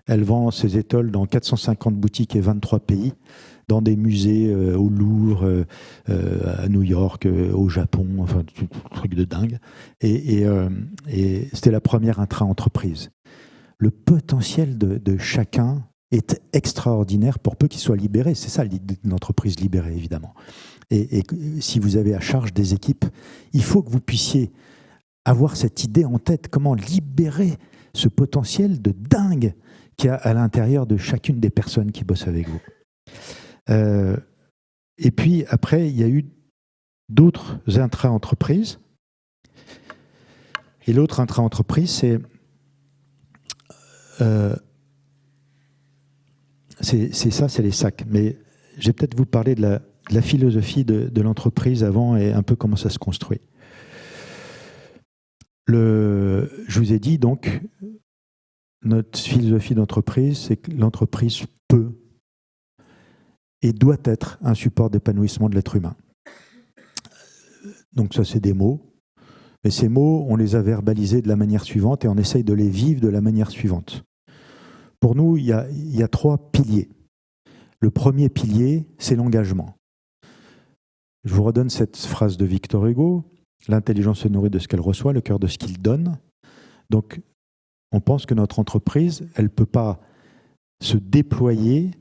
Elle vend ses étoiles dans 450 boutiques et 23 pays, dans des musées au Louvre, à New York, au Japon, enfin, un truc de dingue. Et c'était la première intra-entreprise. Le potentiel de chacun est extraordinaire pour peu qu'il soit libéré. C'est ça l'idée d'une entreprise libérée, évidemment. Et si vous avez à charge des équipes, il faut que vous puissiez avoir cette idée en tête, comment libérer ce potentiel de dingue qu'il y a à l'intérieur de chacune des personnes qui bossent avec vous. Et puis après, il y a eu d'autres intra-entreprises. Et l'autre intra-entreprise, c'est les sacs. Mais je vais peut-être vous parler de la philosophie de l'entreprise avant et un peu comment ça se construit. Je vous ai dit donc, notre philosophie d'entreprise, c'est que l'entreprise peut et doit être un support d'épanouissement de l'être humain. Donc ça, c'est des mots. Mais ces mots, on les a verbalisés de la manière suivante et on essaye de les vivre de la manière suivante. Pour nous, il y a 3 piliers. Le premier pilier, c'est l'engagement. Je vous redonne cette phrase de Victor Hugo. L'intelligence se nourrit de ce qu'elle reçoit, le cœur de ce qu'il donne. Donc, on pense que notre entreprise, elle ne peut pas se déployer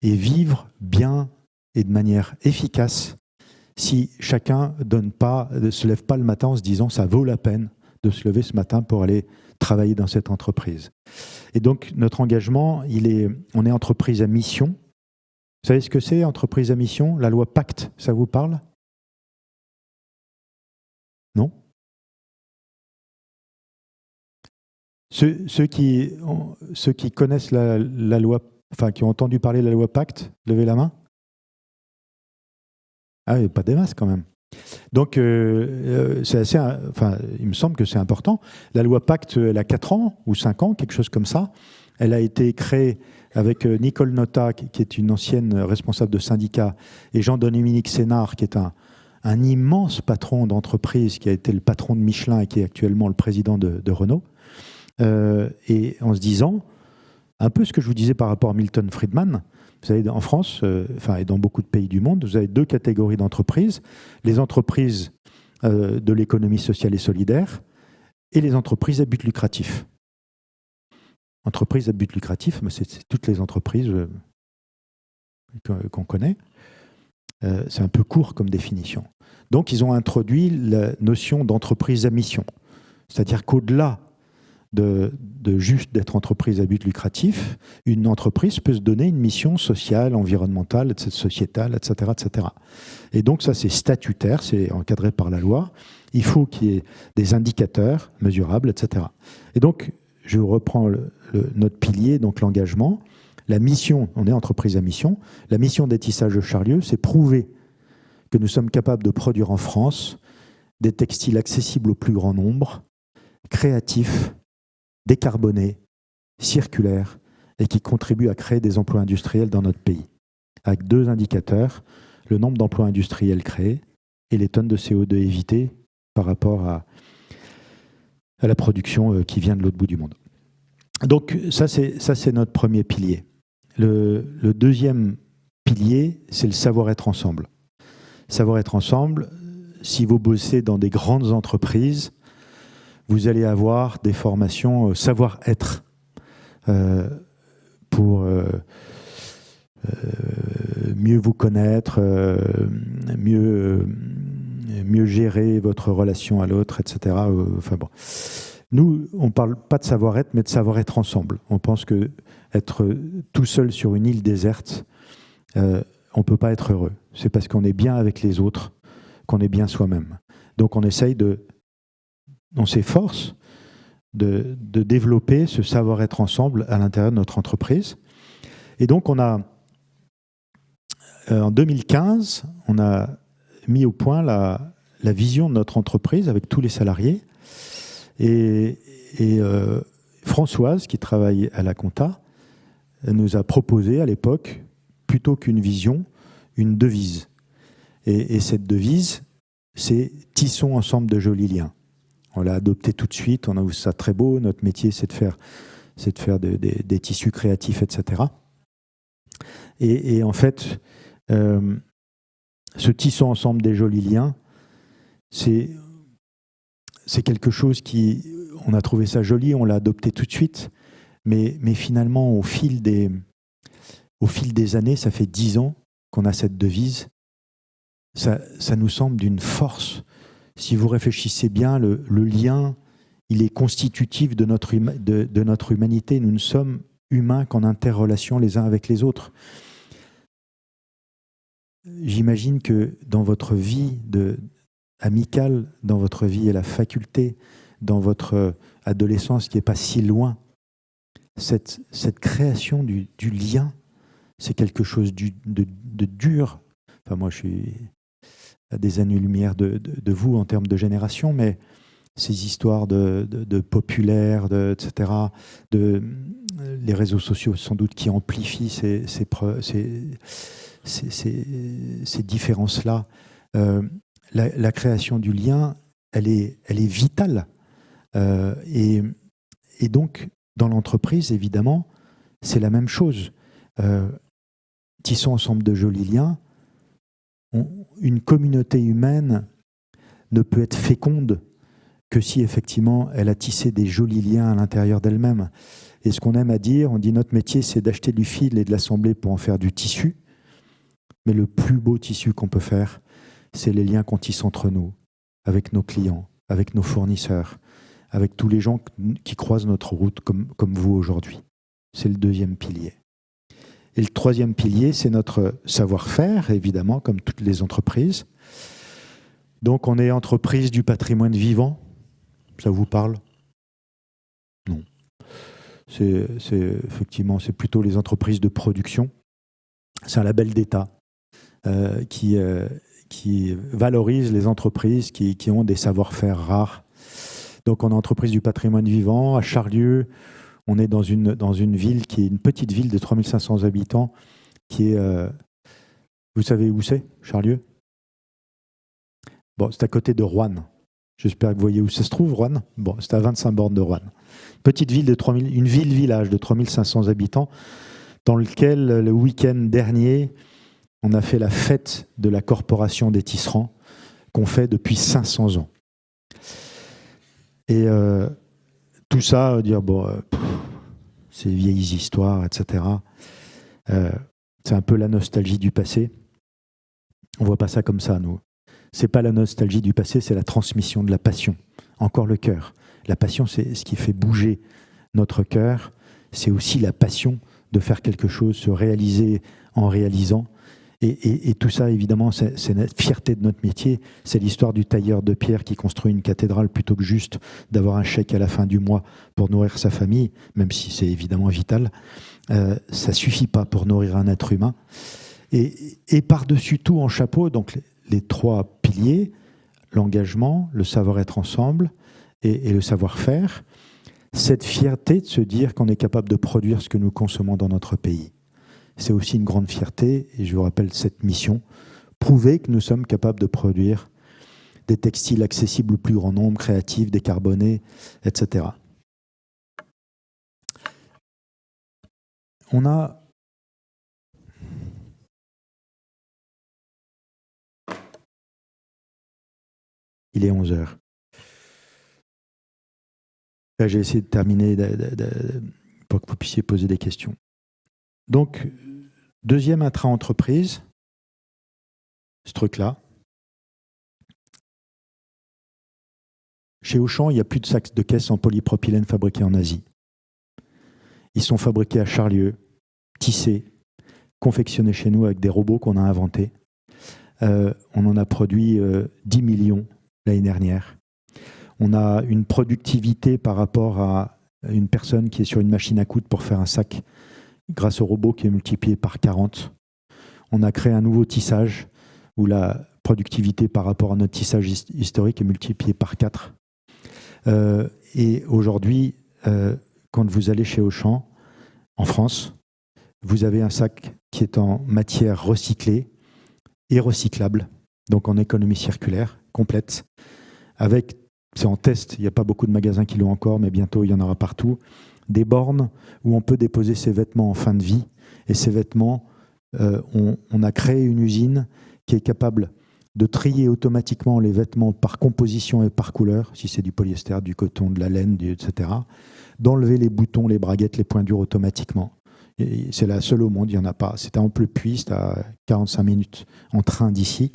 et vivre bien et de manière efficace si chacun ne se lève pas le matin en se disant « ça vaut la peine de se lever ce matin pour aller travailler dans cette entreprise ». Et donc, notre engagement, on est entreprise à mission. Vous savez ce que c'est, entreprise à mission? La loi Pacte, ça vous parle? Non? Ceux qui connaissent la loi, enfin qui ont entendu parler de la loi Pacte, levez la main. Ah, il n'y a pas des masses quand même. Donc, c'est assez, il me semble que c'est important. La loi Pacte, elle a 4 ans ou 5 ans, quelque chose comme ça. Elle a été créée avec Nicole Notta, qui est une ancienne responsable de syndicat, et Jean-Dominique Sénard, qui est un immense patron d'entreprise, qui a été le patron de Michelin et qui est actuellement le président de Renault. Et en se disant, un peu ce que je vous disais par rapport à Milton Friedman, vous savez, en France, et dans beaucoup de pays du monde, vous avez 2 catégories d'entreprises. Les entreprises de l'économie sociale et solidaire et les entreprises à but lucratif. Entreprises à but lucratif, c'est toutes les entreprises qu'on connaît. C'est un peu court comme définition. Donc, ils ont introduit la notion d'entreprise à mission. C'est-à-dire qu'au-delà de juste d'être entreprise à but lucratif, une entreprise peut se donner une mission sociale, environnementale, sociétale, etc., etc. Et donc ça, c'est statutaire, c'est encadré par la loi. Il faut qu'il y ait des indicateurs mesurables, etc. Et donc, je reprends notre pilier, donc l'engagement. La mission, on est entreprise à mission. La mission des tissages de Charlieu, c'est prouver que nous sommes capables de produire en France des textiles accessibles au plus grand nombre, créatifs, décarbonés, circulaires et qui contribuent à créer des emplois industriels dans notre pays. Avec 2 indicateurs, le nombre d'emplois industriels créés et les tonnes de CO2 évitées par rapport à la production qui vient de l'autre bout du monde. Donc ça c'est notre premier pilier. Le deuxième pilier, c'est le savoir-être ensemble. Savoir-être ensemble, si vous bossez dans des grandes entreprises, vous allez avoir des formations savoir-être pour mieux vous connaître, mieux gérer votre relation à l'autre, etc. Enfin bon. Nous, on ne parle pas de savoir-être, mais de savoir-être ensemble. On pense que être tout seul sur une île déserte, on ne peut pas être heureux. C'est parce qu'on est bien avec les autres qu'on est bien soi-même. Donc on essaye on s'efforce de développer ce savoir-être ensemble à l'intérieur de notre entreprise. Et donc on a, en 2015, on a mis au point la vision de notre entreprise avec tous les salariés. Et Françoise, qui travaille à la compta, nous a proposé à l'époque, plutôt qu'une vision, une devise. Et cette devise, c'est « Tissons ensemble de jolis liens ». On l'a adoptée tout de suite, on a vu ça très beau. Notre métier, c'est de faire des tissus créatifs, etc. Et en fait, ce « Tissons ensemble des jolis liens », c'est quelque chose on a trouvé ça joli, on l'a adopté tout de suite, mais finalement, au fil des années, ça fait 10 ans qu'on a cette devise, ça nous semble d'une force. Si vous réfléchissez bien, le lien, il est constitutif de notre humanité. Nous ne sommes humains qu'en interrelation les uns avec les autres. J'imagine que dans votre vie amicale, dans votre vie à la faculté, dans votre adolescence qui n'est pas si loin, cette création du lien, c'est quelque chose de dur. Enfin, moi, je suis à des années-lumière de vous en termes de génération, mais ces histoires de populaires, etc., les réseaux sociaux sans doute qui amplifient ces différences-là. La création du lien, elle est vitale. Et donc, dans l'entreprise, évidemment, c'est la même chose. Tissons ensemble de jolis liens. Une communauté humaine ne peut être féconde que si effectivement elle a tissé des jolis liens à l'intérieur d'elle-même. Et ce qu'on aime à dire, on dit notre métier c'est d'acheter du fil et de l'assembler pour en faire du tissu. Mais le plus beau tissu qu'on peut faire, c'est les liens qu'on tisse entre nous, avec nos clients, avec nos fournisseurs, avec tous les gens qui croisent notre route comme vous aujourd'hui. C'est le deuxième pilier. Et le troisième pilier, c'est notre savoir-faire, évidemment, comme toutes les entreprises. Donc, on est entreprise du patrimoine vivant. Ça vous parle? Non. Effectivement, c'est plutôt les entreprises de production. C'est un label d'État qui valorise les entreprises qui ont des savoir-faire rares. Donc, on est entreprise du patrimoine vivant. À Charlieu, on est dans une ville qui est une petite ville de 3500 habitants, qui est... vous savez où c'est, Charlieu? Bon, c'est à côté de Roanne. J'espère que vous voyez où ça se trouve, Roanne. Bon, c'est à 25 bornes de Roanne. Petite ville une ville-village de 3500 habitants, dans lequel, le week-end dernier, on a fait la fête de la Corporation des Tisserands, qu'on fait depuis 500 ans. Et tout ça, dire, c'est vieilles histoires, etc. C'est un peu la nostalgie du passé. On ne voit pas ça comme ça, nous. C'est pas la nostalgie du passé, c'est la transmission de la passion. Encore le cœur. La passion, c'est ce qui fait bouger notre cœur. C'est aussi la passion de faire quelque chose, se réaliser en réalisant. Et tout ça, évidemment, c'est la fierté de notre métier. C'est l'histoire du tailleur de pierre qui construit une cathédrale plutôt que juste d'avoir un chèque à la fin du mois pour nourrir sa famille, même si c'est évidemment vital. Ça suffit pas pour nourrir un être humain. Et par-dessus tout, en chapeau, donc les trois piliers, l'engagement, le savoir-être ensemble et le savoir-faire, cette fierté de se dire qu'on est capable de produire ce que nous consommons dans notre pays. C'est aussi une grande fierté, et je vous rappelle cette mission, prouver que nous sommes capables de produire des textiles accessibles au plus grand nombre, créatifs, décarbonés, etc. On a... Il est 11h. Là, j'ai essayé de terminer pour que vous puissiez poser des questions. Donc, deuxième intra-entreprise, ce truc-là. Chez Auchan, il n'y a plus de sacs de caisse en polypropylène fabriqués en Asie. Ils sont fabriqués à Charlieu, tissés, confectionnés chez nous avec des robots qu'on a inventés. On en a produit 10 millions l'année dernière. On a une productivité par rapport à une personne qui est sur une machine à coudre pour faire un sac grâce au robot qui est multiplié par 40. On a créé un nouveau tissage où la productivité par rapport à notre tissage historique est multipliée par 4. Et aujourd'hui, quand vous allez chez Auchan, en France, vous avez un sac qui est en matière recyclée et recyclable, donc en économie circulaire complète, avec, c'est en test, il n'y a pas beaucoup de magasins qui l'ont encore, mais bientôt il y en aura partout, des bornes où on peut déposer ses vêtements en fin de vie. Et ces vêtements, on a créé une usine qui est capable de trier automatiquement les vêtements par composition et par couleur, si c'est du polyester, du coton, de la laine, etc., d'enlever les boutons, les braguettes, les points durs automatiquement. Et c'est la seule au monde, il n'y en a pas. C'était à Amplepuis, c'était à 45 minutes en train d'ici.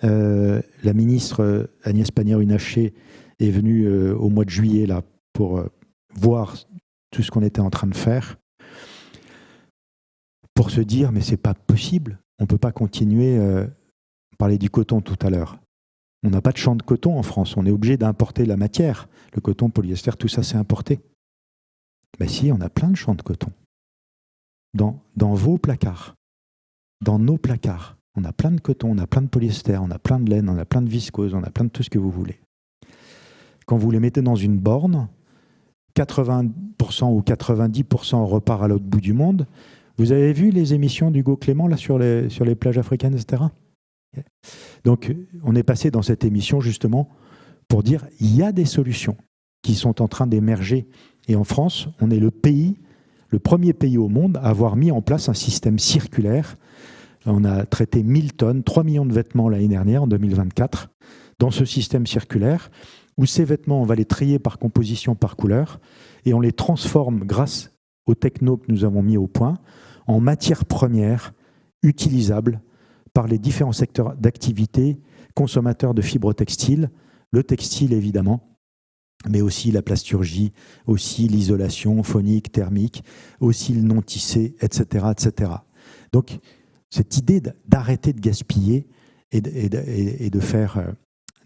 La ministre Agnès Pannier-Runacher est venue au mois de juillet là, pour voir tout ce qu'on était en train de faire. pour se dire, mais c'est pas possible, on ne peut pas continuer, on parlait du coton tout à l'heure. On n'a pas de champ de coton en France, on est obligé d'importer la matière. Le coton, polyester, tout ça c'est importé. Ben si, on a plein de champs de coton. Dans vos placards, dans nos placards, on a plein de coton, on a plein de polyester, on a plein de laine, on a plein de viscose, on a plein de tout ce que vous voulez. Quand vous les mettez dans une borne, 80% ou 90% repart à l'autre bout du monde. Vous avez vu les émissions d'Hugo Clément là, sur les plages africaines, etc. Donc, on est passé dans cette émission justement pour dire il y a des solutions qui sont en train d'émerger. Et en France, on est le premier pays au monde à avoir mis en place un système circulaire. On a traité 1000 tonnes, 3 millions de vêtements l'année dernière, en 2024, dans ce système circulaire, où ces vêtements, on va les trier par composition, par couleur, et on les transforme, grâce aux technos que nous avons mis au point, en matières premières utilisables par les différents secteurs d'activité, consommateurs de fibres textiles, le textile évidemment, mais aussi la plasturgie, aussi l'isolation phonique, thermique, aussi le non-tissé, etc., etc. Donc, cette idée d'arrêter de gaspiller et de faire,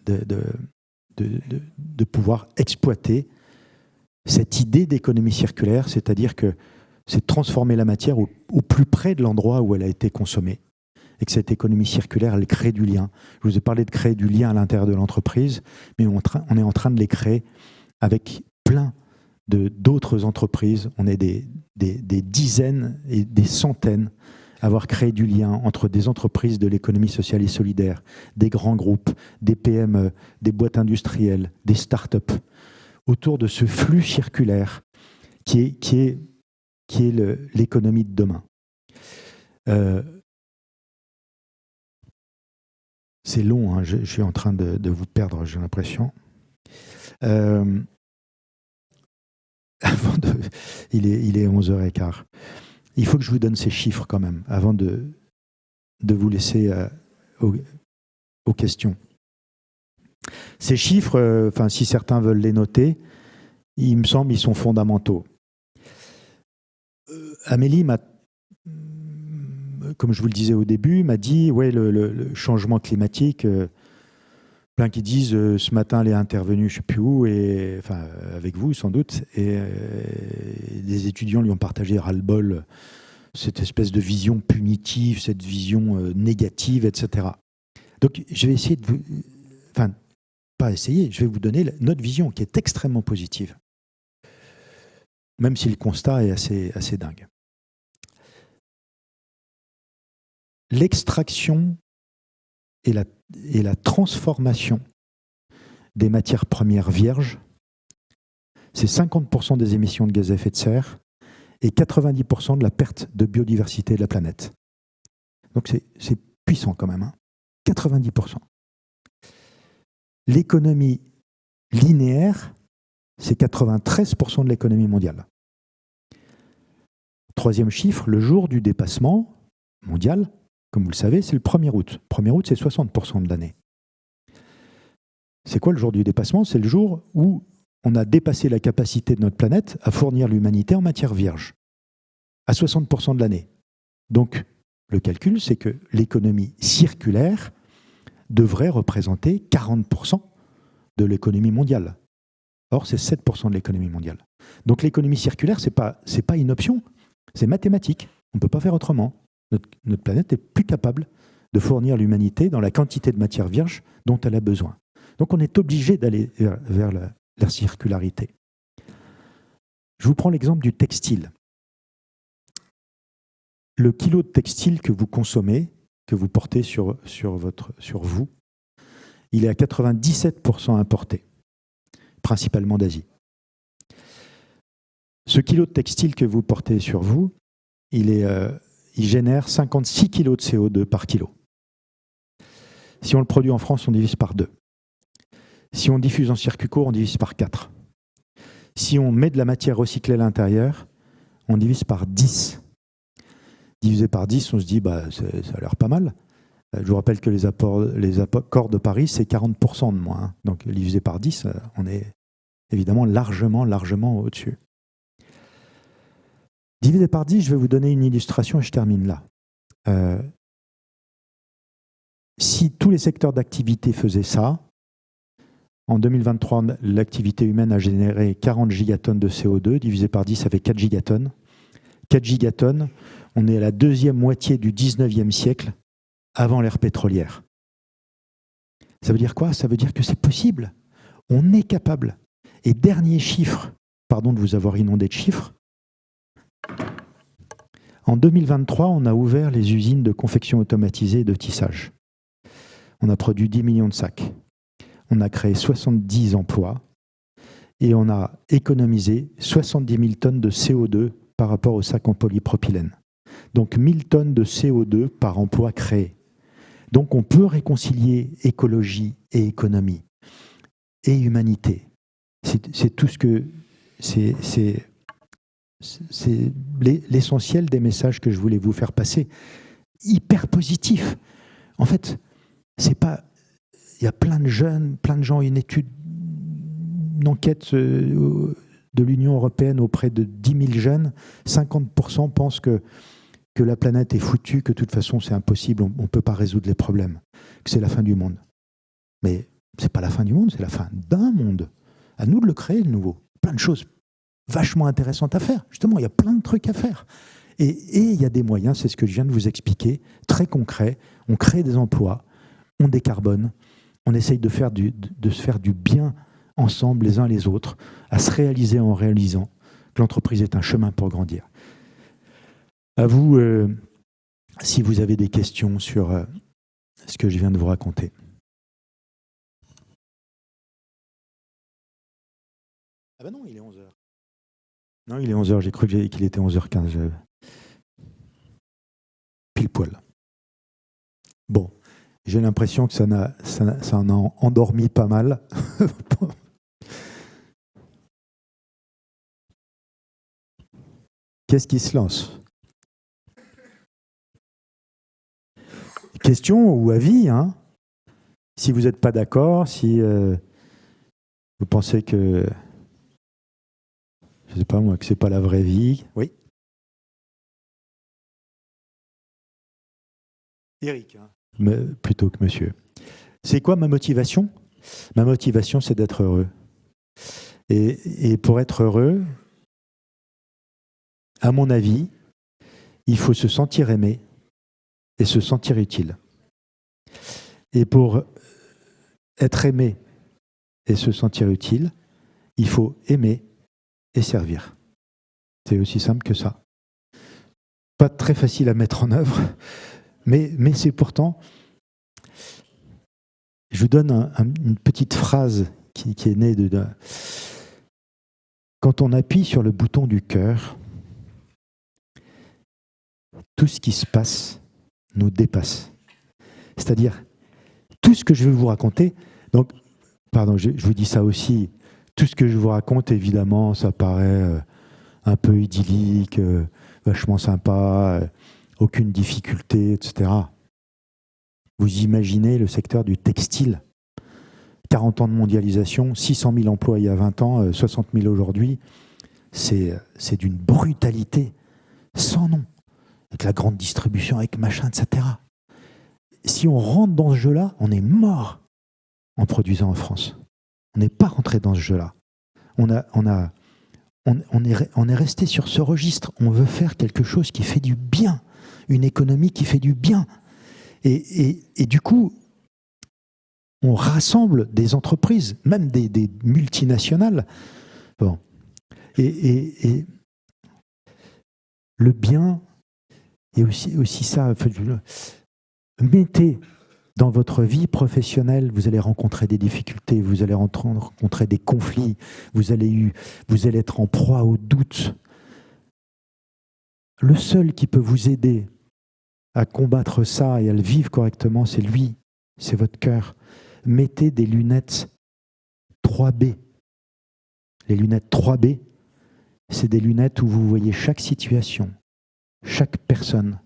de pouvoir exploiter cette idée d'économie circulaire, c'est-à-dire que c'est transformer la matière au plus près de l'endroit où elle a été consommée. Et que cette économie circulaire, elle crée du lien. Je vous ai parlé de créer du lien à l'intérieur de l'entreprise, mais on est en train de les créer avec plein d'autres entreprises. On est des dizaines et des centaines à avoir créé du lien entre des entreprises de l'économie sociale et solidaire, des grands groupes, des PME, des boîtes industrielles, des start-up, autour de ce flux circulaire qui est l'économie de demain. C'est long, hein, je suis en train de vous perdre, j'ai l'impression. Il est 11h15. Il faut que je vous donne ces chiffres quand même, avant de vous laisser aux questions. Ces chiffres, si certains veulent les noter, il me semble qu'ils sont fondamentaux. Amélie m'a, comme je vous le disais au début, m'a dit ouais, le changement climatique, plein qui disent ce matin elle est intervenue je ne sais plus où, et, enfin, avec vous sans doute, et des étudiants lui ont partagé ras-le-bol cette espèce de vision punitive, cette vision négative, etc. Donc je vais essayer de vous... Enfin, pas essayer, je vais vous donner notre vision qui est extrêmement positive, même si le constat est assez dingue. L'extraction et la transformation des matières premières vierges, c'est 50% des émissions de gaz à effet de serre et 90% de la perte de biodiversité de la planète. Donc c'est puissant quand même, hein. 90%. L'économie linéaire, c'est 93% de l'économie mondiale. Troisième chiffre, le jour du dépassement mondial, comme vous le savez, c'est le 1er août. Le 1er août, c'est 60% de l'année. C'est quoi le jour du dépassement? C'est le jour où on a dépassé la capacité de notre planète à fournir l'humanité en matière vierge, à 60% de l'année. Donc, le calcul, c'est que l'économie circulaire devrait représenter 40% de l'économie mondiale. Or, c'est 7% de l'économie mondiale. Donc, l'économie circulaire, c'est pas une option, c'est mathématique. On ne peut pas faire autrement. Notre planète n'est plus capable de fournir l'humanité dans la quantité de matière vierge dont elle a besoin. Donc, on est obligé d'aller vers la circularité. Je vous prends l'exemple du textile. Le kilo de textile que vous consommez, que vous portez sur vous, il est à 97% importé, principalement d'Asie. Ce kilo de textile que vous portez sur vous, il génère 56 kilos de CO2 par kilo. Si on le produit en France, on divise par 2. Si on diffuse en circuit court, on divise par 4. Si on met de la matière recyclée à l'intérieur, on divise par 10. Divisé par 10, on se dit, ça a l'air pas mal. Je vous rappelle que les accords de Paris, c'est 40% de moins. Hein. Donc, divisé par 10, on est évidemment largement au-dessus. Divisé par 10, je vais vous donner une illustration et je termine là. Si tous les secteurs d'activité faisaient ça, en 2023, l'activité humaine a généré 40 gigatonnes de CO2, divisé par 10, ça fait 4 gigatonnes. 4 gigatonnes, on est à la deuxième moitié du 19e siècle, avant l'ère pétrolière. Ça veut dire quoi? Ça veut dire que c'est possible. On est capable. Et dernier chiffre, pardon de vous avoir inondé de chiffres, en 2023, on a ouvert les usines de confection automatisée et de tissage. On a produit 10 millions de sacs. On a créé 70 emplois et on a économisé 70 000 tonnes de CO2 par rapport aux sacs en polypropylène. Donc 1000 tonnes de CO2 par emploi créé. Donc on peut réconcilier écologie et économie et humanité. C'est tout ce que... C'est l'essentiel des messages que je voulais vous faire passer. Hyper positif. En fait, c'est pas... Il y a plein de jeunes, plein de gens, une enquête de l'Union européenne auprès de 10 000 jeunes, 50% pensent que la planète est foutue, que de toute façon c'est impossible, on ne peut pas résoudre les problèmes, que c'est la fin du monde. Mais c'est pas la fin du monde, c'est la fin d'un monde. À nous de le créer, le nouveau. Plein de choses vachement intéressantes à faire. Justement, il y a plein de trucs à faire. Et il y a des moyens, c'est ce que je viens de vous expliquer, très concrets. On crée des emplois, on décarbone, on essaye de se faire du bien ensemble, les uns les autres, à se réaliser en réalisant que l'entreprise est un chemin pour grandir. À vous, si vous avez des questions sur ce que je viens de vous raconter. Ah ben non, il est 11h. Non, il est 11h, j'ai cru qu'il était 11h15. Pile poil. Bon, j'ai l'impression que ça en a endormi pas mal. Qu'est-ce qui se lance? Question ou avis, hein? Si vous n'êtes pas d'accord, si vous pensez que, je ne sais pas moi, que c'est pas la vraie vie. Oui. Eric, hein, plutôt que monsieur. C'est quoi ma motivation? Ma motivation, c'est d'être heureux. Et pour être heureux, à mon avis, il faut se sentir aimé et se sentir utile. Et pour être aimé et se sentir utile, il faut aimer et servir. C'est aussi simple que ça. Pas très facile à mettre en œuvre, mais c'est pourtant... Je vous donne une petite phrase qui est née de... Quand on appuie sur le bouton du cœur, tout ce qui se passe nous dépasse. C'est-à-dire, tout ce que je vais vous raconter, donc, pardon, je vous dis ça aussi, tout ce que je vous raconte, évidemment, ça paraît un peu idyllique, vachement sympa, aucune difficulté, etc. Vous imaginez le secteur du textile, 40 ans de mondialisation, 600 000 emplois il y a 20 ans, 60 000 aujourd'hui, c'est d'une brutalité sans nom, avec la grande distribution, avec machin, etc. Si on rentre dans ce jeu-là, on est mort en produisant en France. On n'est pas rentré dans ce jeu-là. On est resté sur ce registre. On veut faire quelque chose qui fait du bien, une économie qui fait du bien. Et du coup, on rassemble des entreprises, même des multinationales. Bon. Et le bien est aussi ça. Mettez dans votre vie professionnelle, vous allez rencontrer des difficultés, vous allez rencontrer des conflits, vous allez être en proie au doute. Le seul qui peut vous aider à combattre ça et à le vivre correctement, c'est lui, c'est votre cœur. Mettez des lunettes 3B. Les lunettes 3B, c'est des lunettes où vous voyez chaque situation, chaque personne.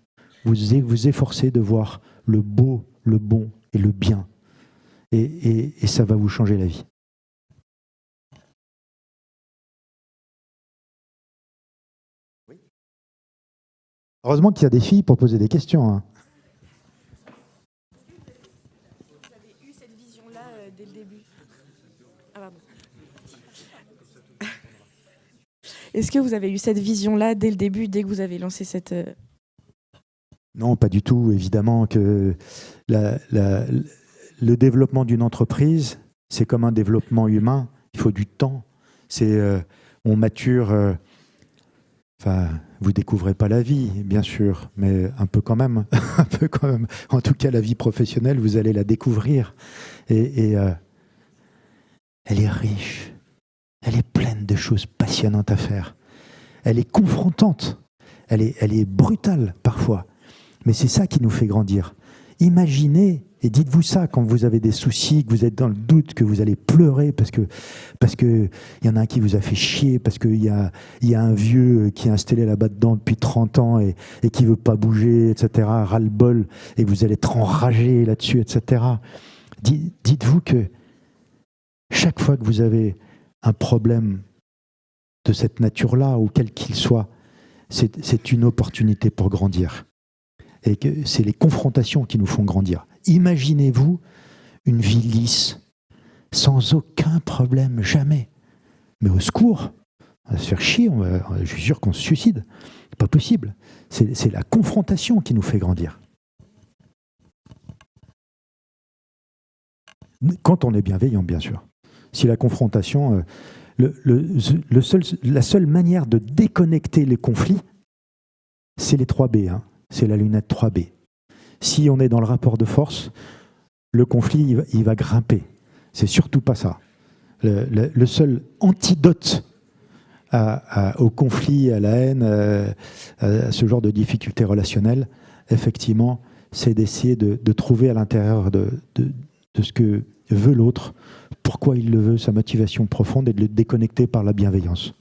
Vous efforcez de voir le beau, le bon et le bien. Et ça va vous changer la vie. Heureusement qu'il y a des filles pour poser des questions. Hein. Vous avez eu cette vision-là dès le début. Ah, pardon. Est-ce que vous avez eu cette vision-là dès le début, dès que vous avez lancé cette... Non, pas du tout. Évidemment que le développement d'une entreprise, c'est comme un développement humain. Il faut du temps. On mature. Enfin, vous découvrez pas la vie, bien sûr, mais un peu quand même. Un peu quand même. En tout cas, la vie professionnelle, vous allez la découvrir. Et elle est riche. Elle est pleine de choses passionnantes à faire. Elle est confrontante. Elle est brutale parfois. Mais c'est ça qui nous fait grandir. Imaginez, et dites-vous ça quand vous avez des soucis, que vous êtes dans le doute, que vous allez pleurer parce que y en a un qui vous a fait chier, parce qu'il y a un vieux qui est installé là-bas dedans depuis 30 ans et qui veut pas bouger, etc., ras-le-bol, et vous allez être enragé là-dessus, etc. Dites-vous que chaque fois que vous avez un problème de cette nature-là, ou quel qu'il soit, c'est une opportunité pour grandir. Et que c'est les confrontations qui nous font grandir. Imaginez-vous une vie lisse, sans aucun problème, jamais. Mais au secours, on va se faire chier, je suis sûr qu'on se suicide. C'est pas possible. C'est la confrontation qui nous fait grandir. Quand on est bienveillant, bien sûr. Si la confrontation... la seule manière de déconnecter les conflits, c'est les 3B. Hein. C'est la lunette 3B. Si on est dans le rapport de force, le conflit, il va grimper. C'est surtout pas ça. Le seul antidote au conflit, à la haine, à ce genre de difficultés relationnelles, effectivement, c'est d'essayer de trouver à l'intérieur de ce que veut l'autre, pourquoi il le veut, sa motivation profonde, et de le déconnecter par la bienveillance.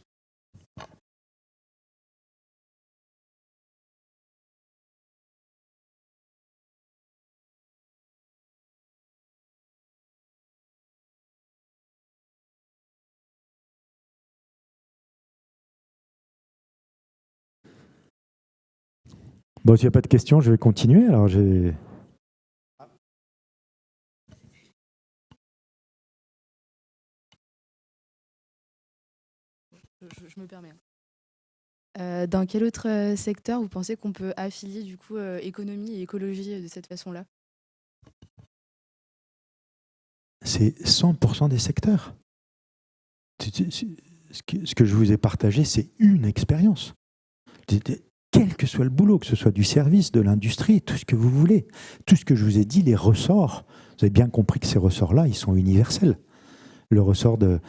Bon, s'il n'y a pas de questions, je vais continuer. Alors, je me permets. Dans quel autre secteur vous pensez qu'on peut affilier du coup économie et écologie de cette façon-là? C'est 100% des secteurs. Ce que je vous ai partagé, c'est une expérience. Quel que soit le boulot, que ce soit du service, de l'industrie, tout ce que vous voulez, tout ce que je vous ai dit, les ressorts, vous avez bien compris que ces ressorts-là, ils sont universels. Le ressort de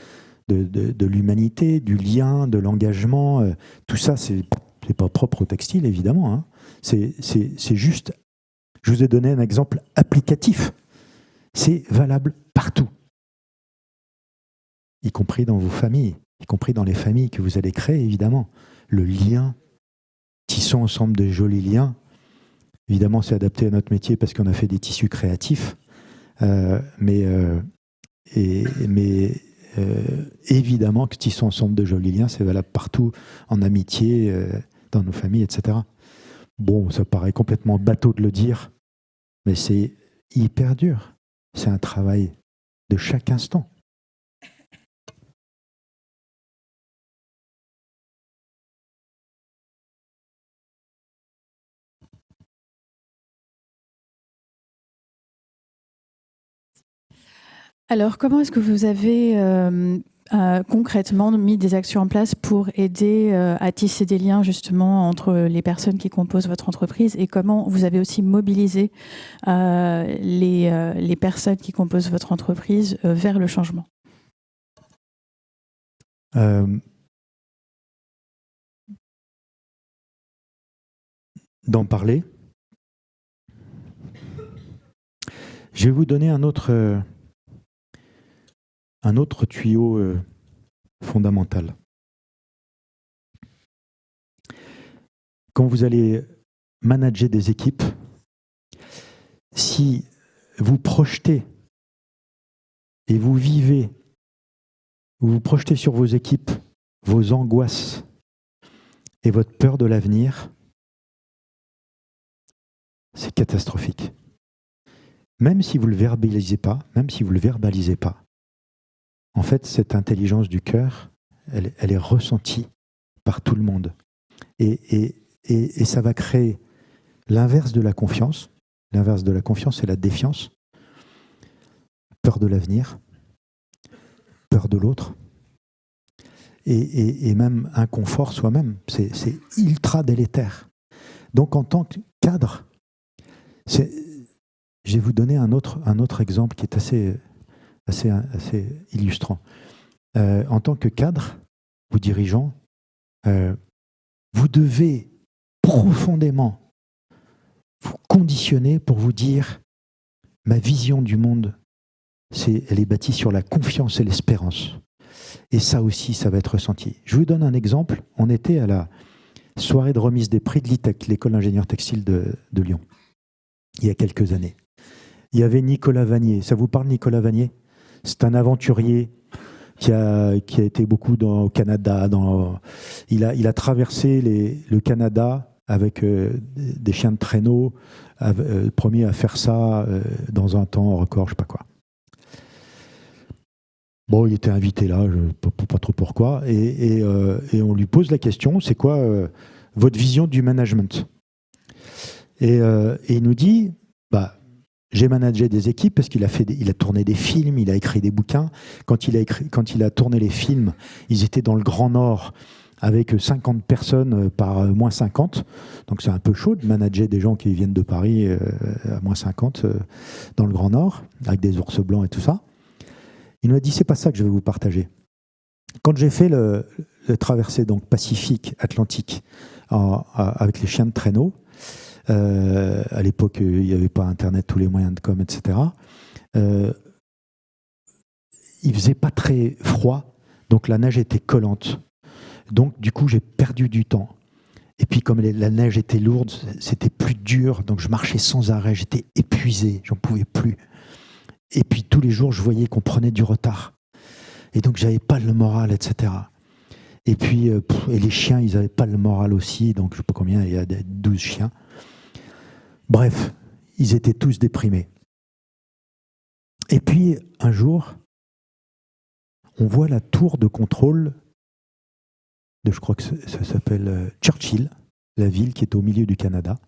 l'humanité, du lien, de l'engagement, tout ça, c'est pas propre au textile, évidemment. Hein. C'est juste, je vous ai donné un exemple applicatif. C'est valable partout, y compris dans vos familles, y compris dans les familles que vous allez créer, évidemment. Le lien, tissons ensemble de jolis liens. Évidemment, c'est adapté à notre métier parce qu'on a fait des tissus créatifs. Mais évidemment que tissons ensemble de jolis liens, c'est valable partout, en amitié, dans nos familles, etc. Bon, ça paraît complètement bateau de le dire, mais c'est hyper dur. C'est un travail de chaque instant. Alors, comment est-ce que vous avez concrètement mis des actions en place pour aider à tisser des liens justement entre les personnes qui composent votre entreprise, et comment vous avez aussi mobilisé les personnes qui composent votre entreprise vers le changement? D'en parler. Je vais vous donner un autre tuyau fondamental. Quand vous allez manager des équipes, si vous projetez et vous vivez, vous projetez sur vos équipes vos angoisses et votre peur de l'avenir, c'est catastrophique. Même si vous ne le verbalisez pas, en fait, cette intelligence du cœur, elle est ressentie par tout le monde. Et ça va créer l'inverse de la confiance. L'inverse de la confiance, c'est la défiance. Peur de l'avenir, peur de l'autre, et même inconfort soi-même. C'est ultra délétère. Donc en tant que cadre, je vais vous donner un autre exemple qui est assez illustrant. En tant que cadre ou dirigeant, vous devez profondément vous conditionner pour vous dire ma vision du monde, elle est bâtie sur la confiance et l'espérance. Et ça aussi, ça va être ressenti. Je vous donne un exemple. On était à la soirée de remise des prix de l'ITEC, l'école d'ingénieurs textiles de Lyon, il y a quelques années. Il y avait Nicolas Vanier. Ça vous parle, Nicolas Vanier ? C'est un aventurier qui a été beaucoup au Canada. Il a traversé le Canada avec des chiens de traîneau, premier à faire ça dans un temps record, je ne sais pas quoi. Bon, il était invité là, je ne sais pas trop pourquoi, et on lui pose la question, c'est quoi votre vision du management ? Et il nous dit, j'ai managé des équipes parce qu'il a tourné des films, il a écrit des bouquins. Quand il a tourné les films, ils étaient dans le Grand Nord avec 50 personnes par moins 50. Donc c'est un peu chaud de manager des gens qui viennent de Paris à moins 50 dans le Grand Nord, avec des ours blancs et tout ça. Il nous a dit, c'est pas ça que je vais vous partager. Quand j'ai fait le traversée donc Pacifique, Atlantique, avec les chiens de traîneau, à l'époque, il n'y avait pas Internet, tous les moyens de com, etc. Il faisait pas très froid, donc la neige était collante. Donc, du coup, j'ai perdu du temps. Et puis, comme la neige était lourde, c'était plus dur, donc je marchais sans arrêt, j'étais épuisé, j'en pouvais plus. Et puis, tous les jours, je voyais qu'on prenait du retard. Et donc, j'avais pas le moral, etc. Et puis, et les chiens, ils n'avaient pas le moral aussi, donc je ne sais pas combien, il y a 12 chiens. Bref, ils étaient tous déprimés. Et puis, un jour, on voit la tour de contrôle je crois que ça s'appelle Churchill, la ville qui est au milieu du Canada,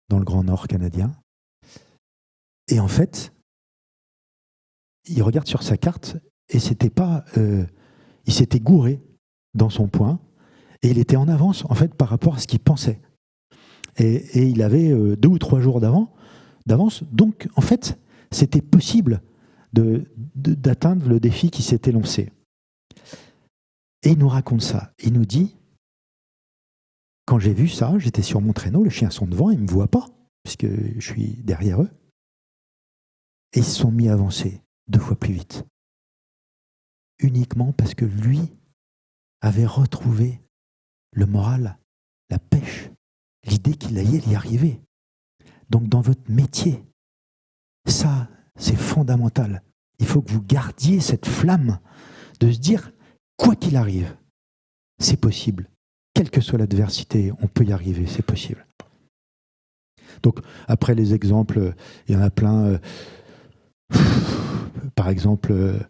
dans le Grand Nord canadien. Et en fait, il regarde sur sa carte et il s'était gouré dans son point et il était en avance en fait par rapport à ce qu'il pensait. Et il avait 2 ou 3 jours d'avance. Donc, en fait, c'était possible d'atteindre le défi qui s'était lancé. Et il nous raconte ça. Il nous dit, quand j'ai vu ça, j'étais sur mon traîneau, les chiens sont devant, ils ne me voient pas, puisque je suis derrière eux. Et ils se sont mis à avancer 2 fois plus vite. Uniquement parce que lui avait retrouvé le moral, la pêche, l'idée qu'il allait y arriver. Donc dans votre métier, ça, c'est fondamental. Il faut que vous gardiez cette flamme de se dire, quoi qu'il arrive, c'est possible. Quelle que soit l'adversité, on peut y arriver, c'est possible. Donc après les exemples, il y en a plein. Par exemple,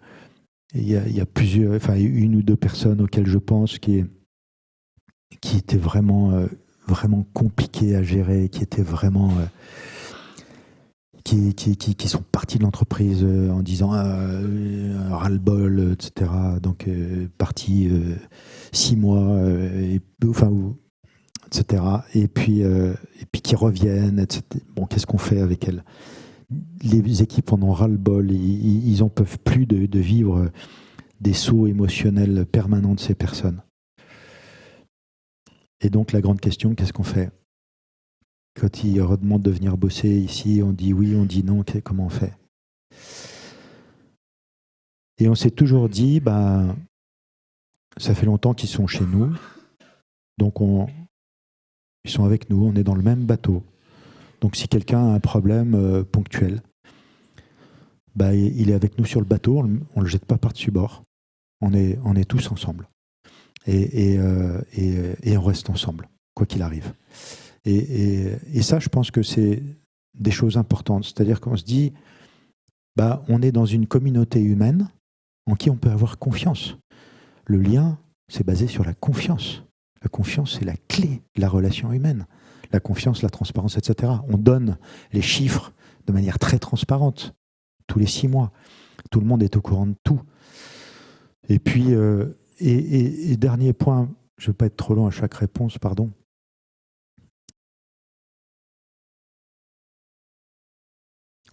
il y a plusieurs, enfin 1 ou 2 personnes auxquelles je pense qui étaient vraiment compliquées à gérer, qui étaient vraiment qui sont partis de l'entreprise en disant ras-le-bol, etc. Donc partis 6 mois, etc. Et puis qui reviennent, etc. Bon, qu'est-ce qu'on fait avec elles ? Les équipes en ont ras-le-bol, ils n'en peuvent plus de vivre des sauts émotionnels permanents de ces personnes. Et donc la grande question, qu'est-ce qu'on fait ? Quand ils redemandent de venir bosser ici, on dit oui, on dit non, comment on fait ? Et on s'est toujours dit, ça fait longtemps qu'ils sont chez nous, donc ils sont avec nous, on est dans le même bateau. Donc si quelqu'un a un problème ponctuel, il est avec nous sur le bateau, on ne le jette pas par-dessus bord. On est tous ensemble. Et on reste ensemble, quoi qu'il arrive. Et ça, je pense que c'est des choses importantes. C'est-à-dire qu'on se dit, on est dans une communauté humaine en qui on peut avoir confiance. Le lien, c'est basé sur la confiance. La confiance, c'est la clé de la relation humaine. La confiance, la transparence, etc. On donne les chiffres de manière très transparente, tous les 6 mois. Tout le monde est au courant de tout. Et puis, et dernier point, je ne vais pas être trop long à chaque réponse, pardon.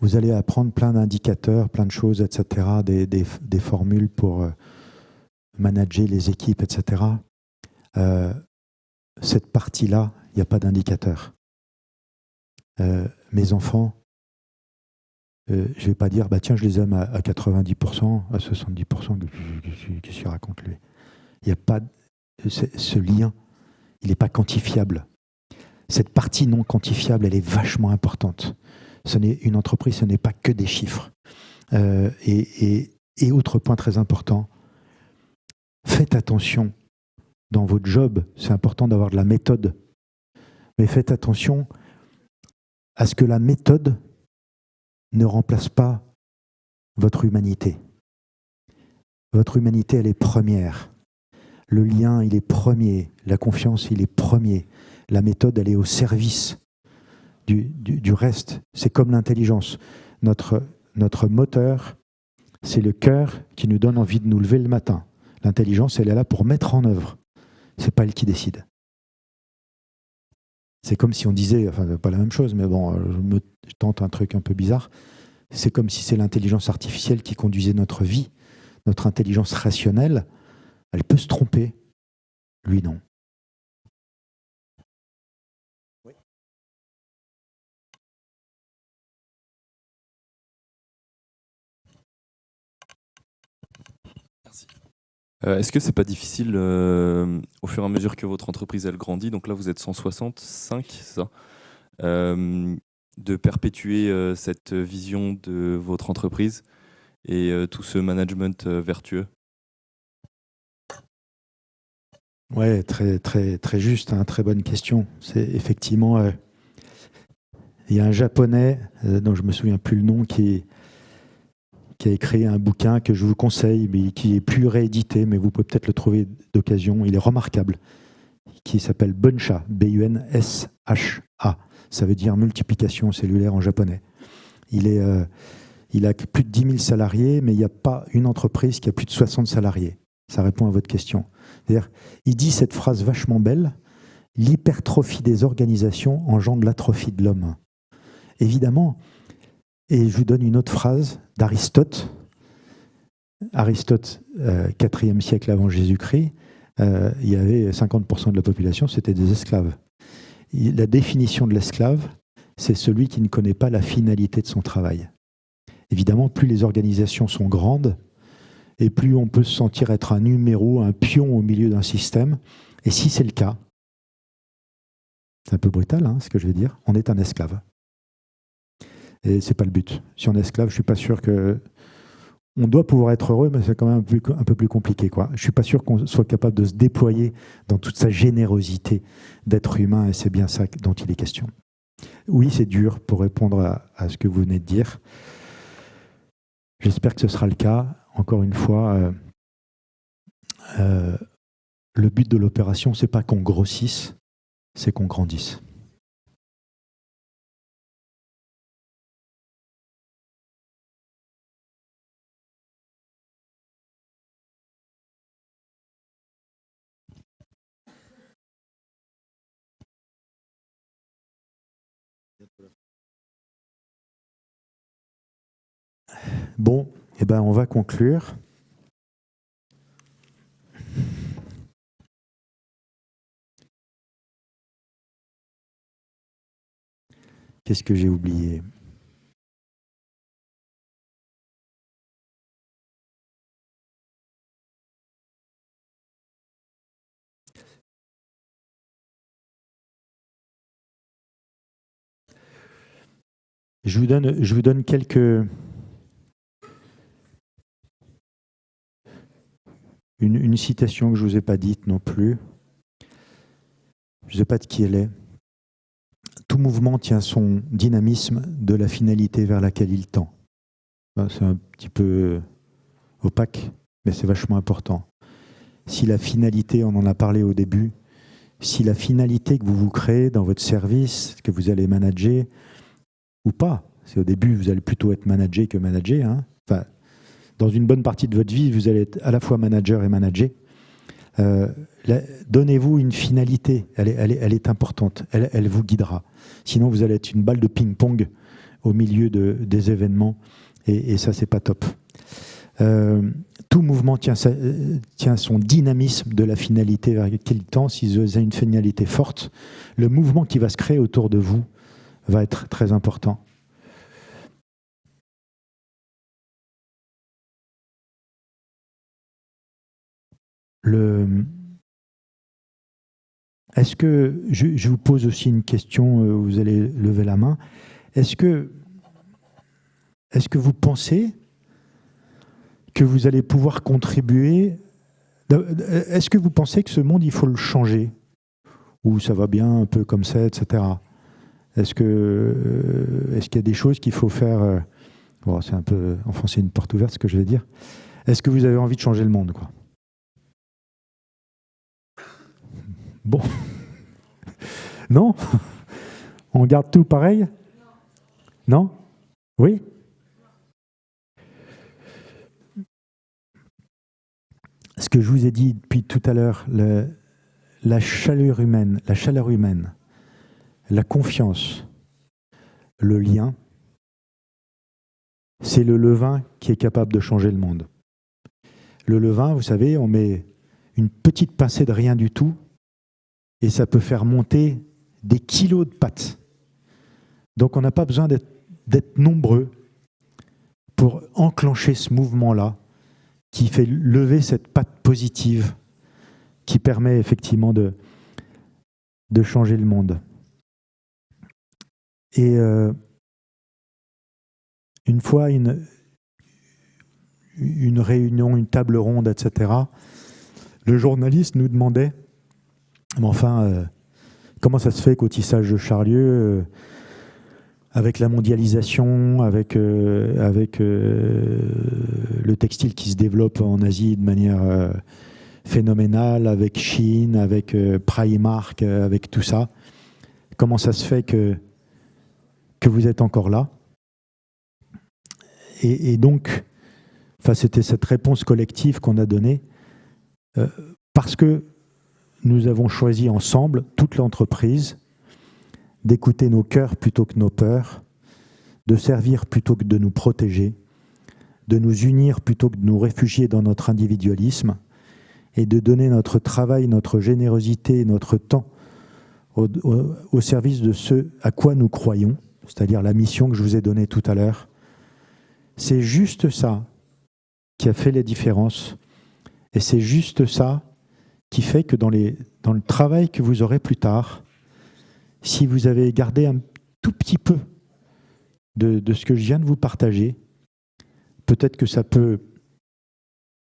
Vous allez apprendre plein d'indicateurs, plein de choses, etc., des formules pour manager les équipes, etc. Cette partie-là, il n'y a pas d'indicateur. Mes enfants, je ne vais pas dire, tiens, je les aime à 90%, à 70%, qu'est-ce qu'il raconte lui? Il n'y a pas ce lien, il n'est pas quantifiable. Cette partie non quantifiable, elle est vachement importante. Une entreprise, ce n'est pas que des chiffres. Et autre point très important, faites attention dans votre job, c'est important d'avoir de la méthode, mais faites attention à ce que la méthode ne remplace pas votre humanité. Votre humanité, elle est première. Le lien, il est premier. La confiance, il est premier. La méthode, elle est au service du reste. C'est comme l'intelligence. Notre moteur, c'est le cœur qui nous donne envie de nous lever le matin. L'intelligence, elle est là pour mettre en œuvre. C'est pas elle qui décide. C'est comme si on disait, enfin pas la même chose, mais bon, je tente un truc un peu bizarre. C'est comme si c'est l'intelligence artificielle qui conduisait notre vie. Notre intelligence rationnelle, elle peut se tromper. Lui, non. Oui. Merci. Est-ce que c'est pas difficile, au fur et à mesure que votre entreprise elle grandit, donc là vous êtes 165, c'est ça, de perpétuer cette vision de votre entreprise et tout ce management vertueux? Ouais, très, très, très juste, hein, très bonne question. C'est effectivement, il y a un Japonais dont je me souviens plus le nom qui a écrit un bouquin que je vous conseille, mais qui est plus réédité, mais vous pouvez peut-être le trouver d'occasion. Il est remarquable, qui s'appelle Bunsha, B-U-N-S-H-A. Ça veut dire multiplication cellulaire en japonais. Il a plus de 10 000 salariés, mais il n'y a pas une entreprise qui a plus de 60 salariés. Ça répond à votre question. C'est-à-dire, il dit cette phrase vachement belle, l'hypertrophie des organisations engendre l'atrophie de l'homme. Évidemment, et je vous donne une autre phrase d'Aristote. Aristote, 4e siècle avant Jésus-Christ, il y avait 50% de la population, c'était des esclaves. La définition de l'esclave, c'est celui qui ne connaît pas la finalité de son travail. Évidemment, plus les organisations sont grandes, et plus on peut se sentir être un numéro, un pion au milieu d'un système. Et si c'est le cas, c'est un peu brutal, hein, ce que je vais dire, on est un esclave. Et ce n'est pas le but. Si on est esclave, je ne suis pas sûr que... On doit pouvoir être heureux, mais c'est quand même un peu plus compliqué, quoi. Je ne suis pas sûr qu'on soit capable de se déployer dans toute sa générosité d'être humain, et c'est bien ça dont il est question. Oui, c'est dur pour répondre à ce que vous venez de dire. J'espère que ce sera le cas. Encore une fois, le but de l'opération, ce n'est pas qu'on grossisse, c'est qu'on grandisse. Bon, eh ben, on va conclure. Qu'est-ce que j'ai oublié ? Je vous donne une citation que je ne vous ai pas dite non plus. Je ne sais pas de qui elle est. tout mouvement tient son dynamisme de la finalité vers laquelle il tend. C'est un petit peu opaque, mais c'est vachement important. Si la finalité, on en a parlé au début, si la finalité que vous vous créez dans votre service, que vous allez manager, ou pas, c'est au début, vous allez plutôt être managé que manager. Hein. Enfin, dans une bonne partie de votre vie, vous allez être à la fois manager et manager. Donnez-vous une finalité, elle est importante, elle vous guidera. Sinon, vous allez être une balle de ping-pong au milieu des événements, et ça, c'est pas top. Tout mouvement tient son dynamisme de la finalité vers laquelle il tend. Si vous avez une finalité forte, le mouvement qui va se créer autour de vous va être très important. Est-ce que, je vous pose aussi une question, vous allez lever la main, est-ce que vous pensez que vous allez pouvoir contribuer, est-ce que vous pensez que ce monde, il faut le changer, ou ça va bien un peu comme ça, etc. Est-ce qu'il y a des choses qu'il faut faire, bon, c'est un peu enfoncer une porte ouverte ce que je vais dire, est-ce que vous avez envie de changer le monde, quoi? Bon. Non? On garde tout pareil? Non? Oui? Ce que je vous ai dit depuis tout à l'heure, la chaleur humaine, la confiance, le lien, c'est le levain qui est capable de changer le monde. Le levain, vous savez, on met une petite pincée de rien du tout et ça peut faire monter des kilos de pâtes. Donc on n'a pas besoin d'être nombreux pour enclencher ce mouvement-là qui fait lever cette patte positive qui permet effectivement de changer le monde. Et une fois une réunion, une table ronde, etc., le journaliste nous demandait, mais enfin, comment ça se fait qu'au tissage de Charlieu, avec la mondialisation, avec le textile qui se développe en Asie de manière phénoménale, avec Chine, avec Primark, avec tout ça, comment ça se fait que vous êtes encore là? Et donc, enfin, c'était cette réponse collective qu'on a donnée, parce que nous avons choisi ensemble, toute l'entreprise, d'écouter nos cœurs plutôt que nos peurs, de servir plutôt que de nous protéger, de nous unir plutôt que de nous réfugier dans notre individualisme, et de donner notre travail, notre générosité, notre temps au service de ce à quoi nous croyons, c'est-à-dire la mission que je vous ai donnée tout à l'heure. C'est juste ça qui a fait les différences, et c'est juste ça qui fait que dans le travail que vous aurez plus tard, si vous avez gardé un tout petit peu de ce que je viens de vous partager, peut-être que ça peut,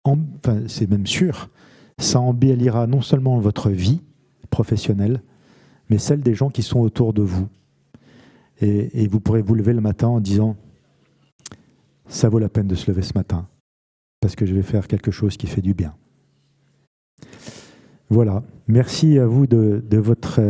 enfin c'est même sûr, ça embellira non seulement votre vie professionnelle, mais celle des gens qui sont autour de vous. Et vous pourrez vous lever le matin en disant « ça vaut la peine de se lever ce matin, parce que je vais faire quelque chose qui fait du bien ». Voilà, merci à vous de votre